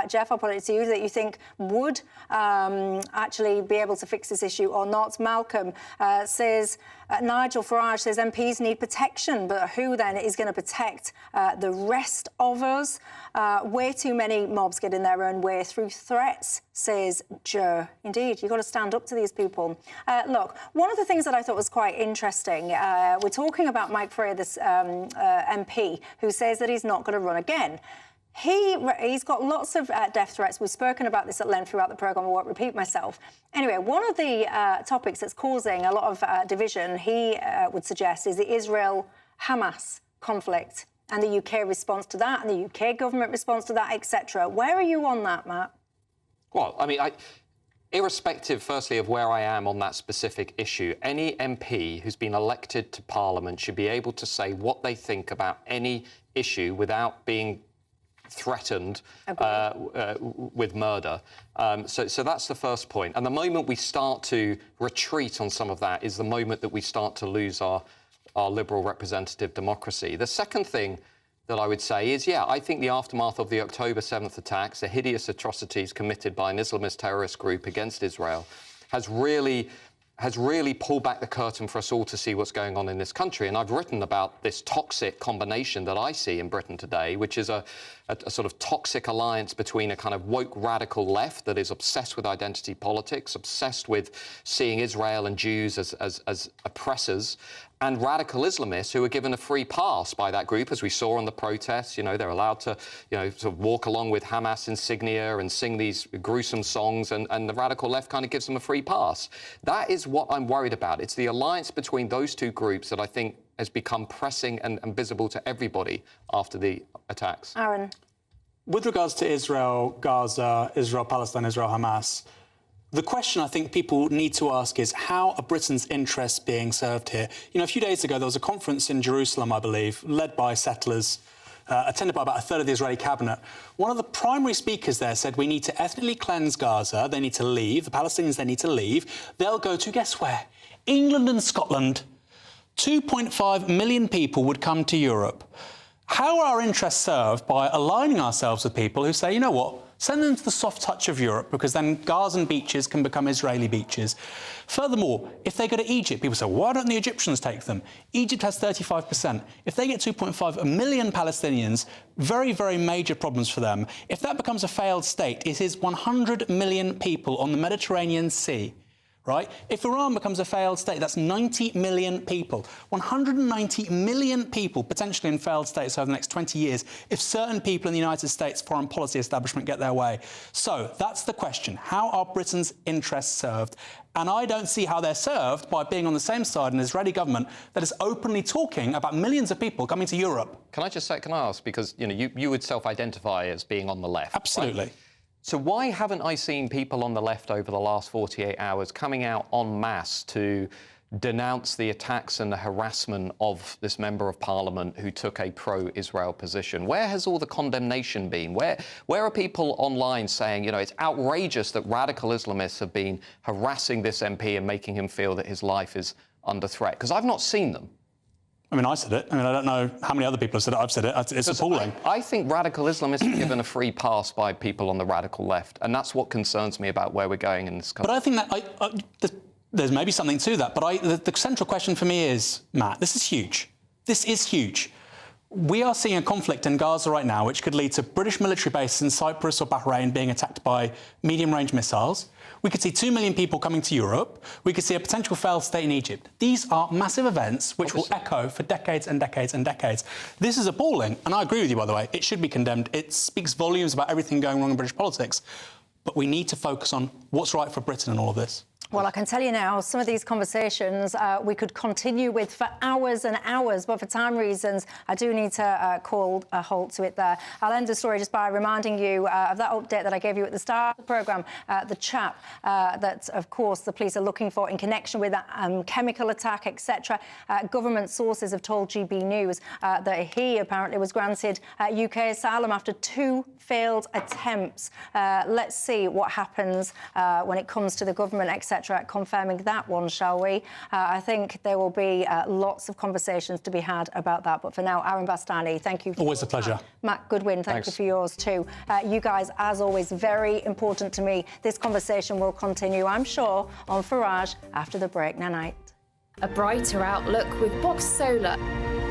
Jeff, I'll put it to you, that you think would actually be able to fix this issue or not? Malcolm says, Nigel Farage says MPs need protection, but who then is going to protect the rest of us? Way too many mobs get in their own way through threats, says Joe. Indeed, you've got to stand up to these people. Look, one of the things that I thought was quite interesting, we're talking about Mike Freer, this MP, who says that he's not going to run again. He's got lots of death threats. We've spoken about this at length throughout the programme. I won't repeat myself. Anyway, one of the topics that's causing a lot of division, he would suggest, is the Isreal-Hamas conflict and the UK response to that and the UK government response to that, etc. Where are you on that, Matt?
Well, I mean, irrespective, firstly, of where I am on that specific issue, any MP who's been elected to Parliament should be able to say what they think about any issue without being threatened with murder. So that's the first point. And the moment we start to retreat on some of that is the moment that we start to lose our liberal representative democracy. The second thing that I would say is, yeah, I think the aftermath of the October 7th attacks, the hideous atrocities committed by an Islamist terrorist group against Israel, has really pulled back the curtain for us all to see what's going on in this country. And I've written about this toxic combination that I see in Britain today, which is a sort of toxic alliance between a kind of woke radical left that is obsessed with identity politics, obsessed with seeing Israel and Jews as oppressors, and radical Islamists who are given a free pass by that group, as we saw on the protests. You know, they're allowed to, you know, sort of walk along with Hamas insignia and sing these gruesome songs, and the radical left kind of gives them a free pass. That is what I'm worried about. It's the alliance between those two groups that I think has become pressing and visible to everybody after the attacks.
Aaron.
With regards to Israel, Gaza, Israel-Palestine, Israel-Hamas, the question I think people need to ask is, how are Britain's interests being served here? You know, a few days ago, there was a conference in Jerusalem, I believe, led by settlers, attended by about a third of the Israeli cabinet. One of the primary speakers there said we need to ethnically cleanse Gaza, they need to leave, the Palestinians, they need to leave. They'll go to, guess where? England and Scotland. 2.5 million people would come to Europe. How are our interests served by aligning ourselves with people who say, you know what, send them to the soft touch of Europe, because then Gazan beaches can become Israeli beaches. Furthermore, if they go to Egypt, people say, why don't the Egyptians take them? Egypt has 35%. If they get 2.5 million Palestinians, very, very major problems for them. If that becomes a failed state, it is 100 million people on the Mediterranean Sea. Right? If Iran becomes a failed state, that's 90 million people. 190 million people potentially in failed states over the next 20 years if certain people in the United States foreign policy establishment get their way. So that's the question. How are Britain's interests served? And I don't see how they're served by being on the same side an Israeli government that is openly talking about millions of people coming to Europe.
Can I ask, because you know you would self-identify as being on the left.
Absolutely.
Right? So why haven't I seen people on the left over the last 48 hours coming out en masse to denounce the attacks and the harassment of this member of parliament who took a pro-Israel position? Where has all the condemnation been? Where are people online saying, you know, it's outrageous that radical Islamists have been harassing this MP and making him feel that his life is under threat? Because I've not seen them.
I mean, I said it. I mean, I don't know how many other people have said it. I've said it. It's appalling.
I think radical Islamists are given a free pass by people on the radical left, and that's what concerns me about where we're going in this country.
But I think that there's maybe something to that. But the central question for me is, Matt, this is huge. This is huge. We are seeing a conflict in Gaza right now which could lead to British military bases in Cyprus or Bahrain being attacked by medium-range missiles. We could see 2 million people coming to Europe. We could see a potential failed state in Egypt. These are massive events which will echo for decades and decades and decades. This is appalling, and I agree with you, by the way. It should be condemned. It speaks volumes about everything going wrong in British politics. But we need to focus on what's right for Britain in all of this.
Well, I can tell you now, some of these conversations we could continue with for hours and hours, but for time reasons, I do need to call a halt to it there. I'll end the story just by reminding you of that update that I gave you at the start of the programme, the chap that, of course, the police are looking for in connection with that chemical attack, etc. Government sources have told GB News that he apparently was granted UK asylum after 2 failed attempts. Let's see what happens when it comes to the government, etc., confirming that one, shall we? I think there will be lots of conversations to be had about that. But for now, Aaron Bastani, thank you.
Always a pleasure.
Matt Goodwin, thank you for yours too. You guys, as always, very important to me. This conversation will continue, I'm sure, on Farage after the break. Night.
A brighter outlook with Box Solar,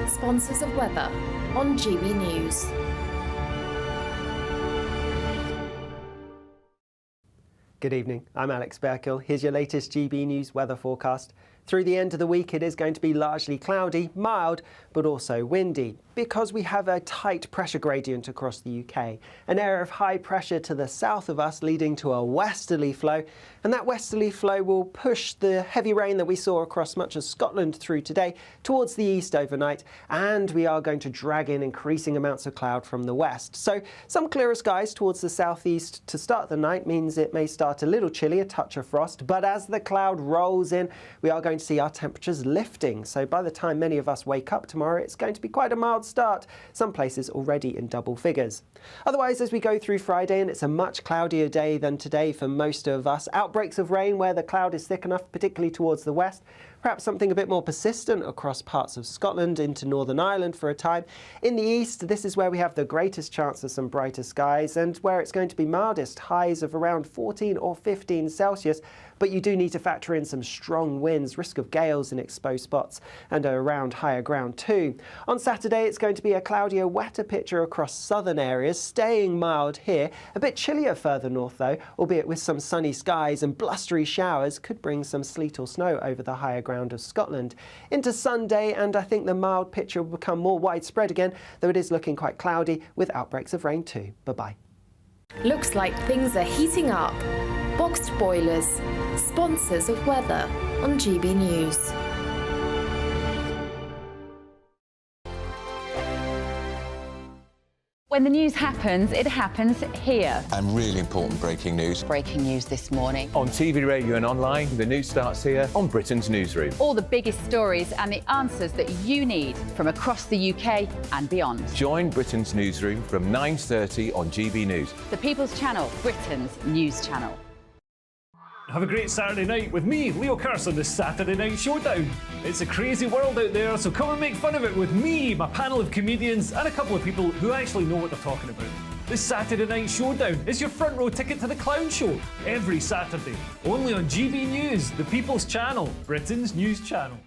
sponsors of weather on GB News.
Good evening, I'm Alex Berkill. Here's your latest GB News weather forecast. Through the end of the week, it is going to be largely cloudy, mild, but also windy, because we have a tight pressure gradient across the UK. An area of high pressure to the south of us leading to a westerly flow, and that westerly flow will push the heavy rain that we saw across much of Scotland through today towards the east overnight, and we are going to drag in increasing amounts of cloud from the west. So some clearer skies towards the southeast to start the night means it may start a little chilly, a touch of frost, but as the cloud rolls in, we are going to see our temperatures lifting. So by the time many of us wake up tomorrow, it's going to be quite a mild start, some places already in double figures. Otherwise, as we go through Friday, and it's a much cloudier day than today for most of us, outbreaks of rain where the cloud is thick enough, particularly towards the west, perhaps something a bit more persistent across parts of Scotland into Northern Ireland for a time. In the east, this is where we have the greatest chance of some brighter skies and where it's going to be mildest, highs of around 14 or 15 Celsius, but you do need to factor in some strong winds, risk of gales in exposed spots, and around higher ground too. On Saturday, it's going to be a cloudier, wetter picture across southern areas, staying mild here. A bit chillier further north though, albeit with some sunny skies, and blustery showers could bring some sleet or snow over the higher ground of Scotland. Into Sunday, and I think the mild picture will become more widespread again, though it is looking quite cloudy with outbreaks of rain too. Bye-bye.
Looks like things are heating up. Boxed boilers, sponsors of weather on GB News.
When the news happens, it happens here.
And really important breaking news.
Breaking news this morning.
On TV, radio and online, the news starts here on Britain's Newsroom.
All the biggest stories and the answers that you need from across the UK and beyond.
Join Britain's Newsroom from 9:30 on GB News.
The People's Channel, Britain's news channel.
Have a great Saturday night with me, Leo Curse, on the Saturday Night Showdown. It's a crazy world out there, so come and make fun of it with me, my panel of comedians, and a couple of people who actually know what they're talking about. This Saturday Night Showdown is your front row ticket to the clown show every Saturday, only on GB News, the People's Channel, Britain's news channel.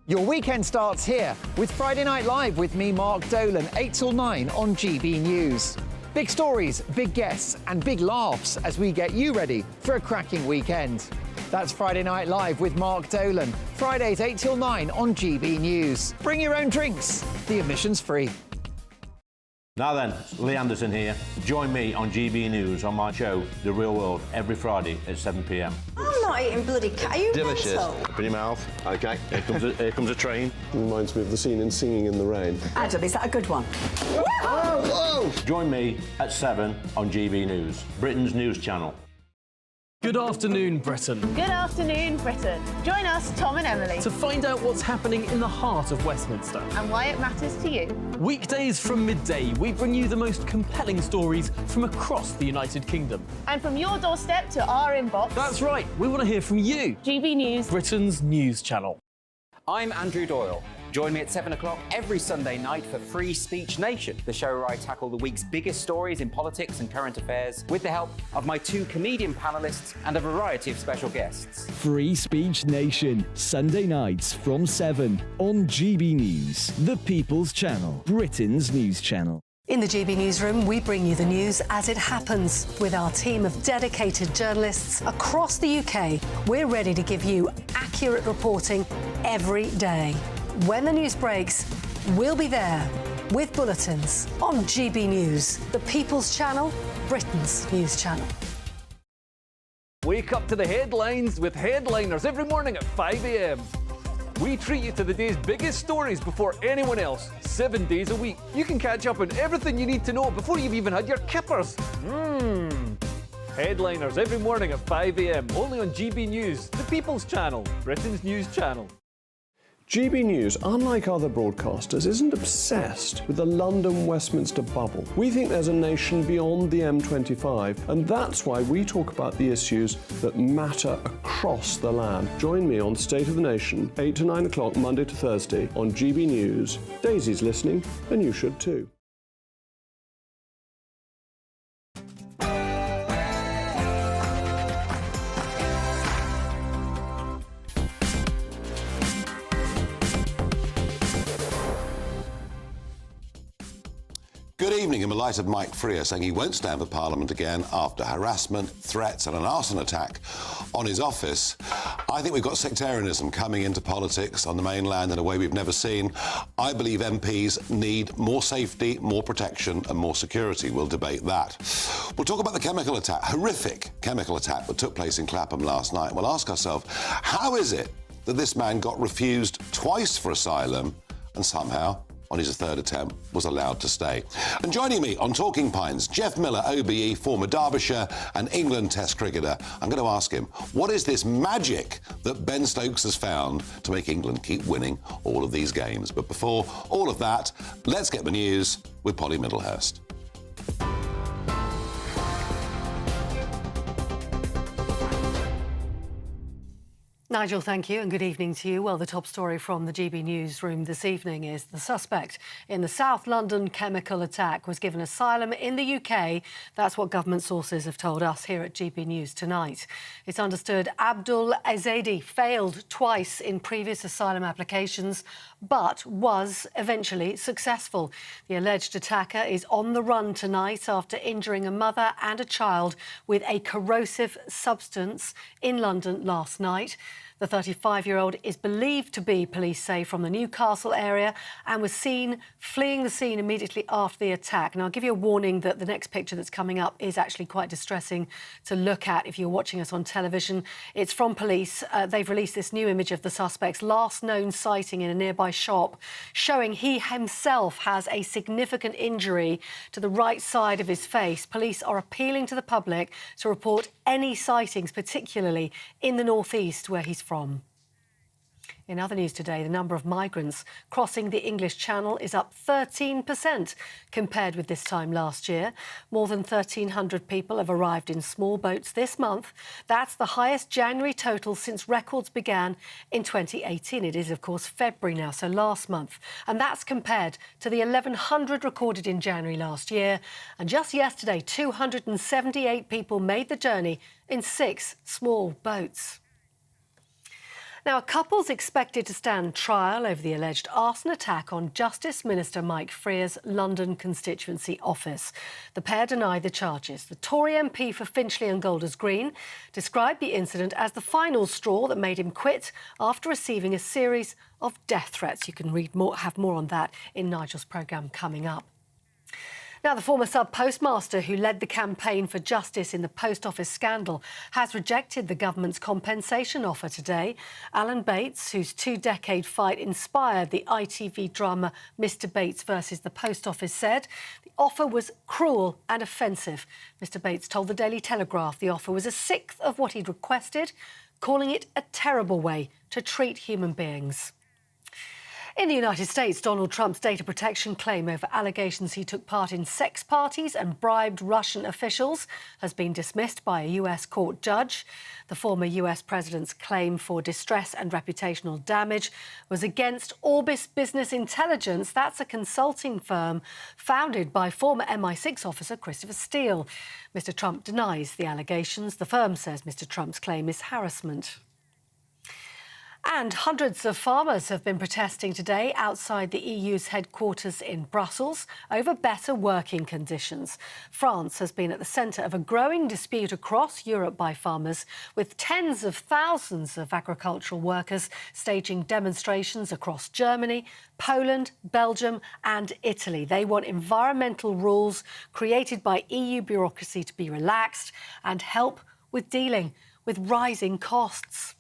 Your weekend starts here with Friday Night Live with me, Mark Dolan, 8 till 9 on GB News. Big stories, big guests and big laughs as we get you ready for a cracking weekend. That's Friday Night Live with Mark Dolan, Fridays 8 till 9 on GB News. Bring your own drinks, the admission's free.
Now then, Lee Anderson here. Join me on GB News on my show, The Real World, every Friday at 7 p.m.
I'm not eating bloody cat. Are you
Delicious.
mental?
Open your mouth. OK, here comes a train.
Reminds me of the scene in Singing in the Rain.
Adam, is that a good one?
Whoa! Join me at 7 on GB News, Britain's news channel.
Good afternoon, Britain.
Good afternoon, Britain. Join us, Tom and Emily,
To find out what's happening in the heart of Westminster.
and why it matters to you.
Weekdays from midday, we bring you the most compelling stories from across the United Kingdom.
And from your doorstep to our inbox.
That's right, we want to hear from you.
GB News,
Britain's news channel.
I'm Andrew Doyle. Join me at 7 o'clock every Sunday night for Free Speech Nation, the show where I tackle the week's biggest stories in politics and current affairs with the help of my 2 comedian panellists and a variety of special guests.
Free Speech Nation, Sunday nights from 7 on GB News, the People's Channel, Britain's news channel.
In the GB Newsroom, we bring you the news as it happens with our team of dedicated journalists across the UK. We're ready to give you accurate reporting every day. When the news breaks, we'll be there with bulletins on GB News, the People's Channel, Britain's news channel.
Wake up to the headlines with headliners every morning at 5 a.m. We treat you to the day's biggest stories before anyone else, 7 days a week. You can catch up on everything you need to know before you've even had your kippers. Headliners every morning at 5 a.m. only on GB News, the People's Channel, Britain's news channel.
GB News, unlike other broadcasters, isn't obsessed with the London-Westminster bubble. We think there's a nation beyond the M25, and that's why we talk about the issues that matter across the land. Join me on State of the Nation, 8 to 9 o'clock, Monday to Thursday, on GB News. Daisy's listening, and you should too.
Good evening. In the light of Mike Freer saying he won't stand for Parliament again after harassment, threats and an arson attack on his office, I think we've got sectarianism coming into politics on the mainland in a way we've never seen. I believe MPs need more safety, more protection and more security. We'll debate that. We'll talk about the chemical attack, horrific chemical attack that took place in Clapham last night. We'll ask ourselves, how is it that this man got refused twice for asylum and somehow, on his third attempt, was allowed to stay? And joining me on Talking Pints, Jeff Miller, OBE, former Derbyshire and England Test cricketer. I'm going to ask him, what is this magic that Ben Stokes has found to make England keep winning all of these games? But before all of that, let's get the news with Polly Middlehurst.
Nigel, thank you, and good evening to you. Well, the top story from the GB newsroom this evening is the suspect in the South London chemical attack was given asylum in the UK. That's what government sources have told us here at GB News tonight. It's understood Abdul Azadi failed twice in previous asylum applications, but was eventually successful. The alleged attacker is on the run tonight after injuring a mother and a child with a corrosive substance in London last night. The 35-year-old is believed to be, police say, from the Newcastle area and was seen fleeing the scene immediately after the attack. And I'll give you a warning that the next picture that's coming up is actually quite distressing to look at if you're watching us on television. It's from police. They've released this new image of the suspect's last known sighting in a nearby shop, showing he himself has a significant injury to the right side of his face. Police are appealing to the public to report any sightings, particularly in the northeast where he's from. In other news today, the number of migrants crossing the English Channel is up 13% compared with this time last year. More than 1,300 people have arrived in small boats this month. That's the highest January total since records began in 2018. It is, of course, February now, so last month. And that's compared to the 1,100 recorded in January last year. And just yesterday, 278 people made the journey in 6 small boats. Now, a couple's expected to stand trial over the alleged arson attack on Justice Minister Mike Freer's London constituency office. The pair deny the charges. The Tory MP for Finchley and Golders Green described the incident as the final straw that made him quit after receiving a series of death threats. You can have more on that in Nigel's programme coming up. Now, the former sub-postmaster who led the campaign for justice in the post office scandal has rejected the government's compensation offer today. Alan Bates, whose 2-decade fight inspired the ITV drama Mr Bates versus the Post Office, said the offer was cruel and offensive. Mr Bates told the Daily Telegraph the offer was a sixth of what he'd requested, calling it a terrible way to treat human beings. In the United States, Donald Trump's data protection claim over allegations he took part in sex parties and bribed Russian officials has been dismissed by a US court judge. The former US president's claim for distress and reputational damage was against Orbis Business Intelligence. That's a consulting firm founded by former MI6 officer Christopher Steele. Mr. Trump denies the allegations. The firm says Mr. Trump's claim is harassment. And hundreds of farmers have been protesting today outside the EU's headquarters in Brussels over better working conditions. France has been at the centre of a growing dispute across Europe by farmers, with tens of thousands of agricultural workers staging demonstrations across Germany, Poland, Belgium and Italy. They want environmental rules created by EU bureaucracy to be relaxed and help with dealing with rising costs.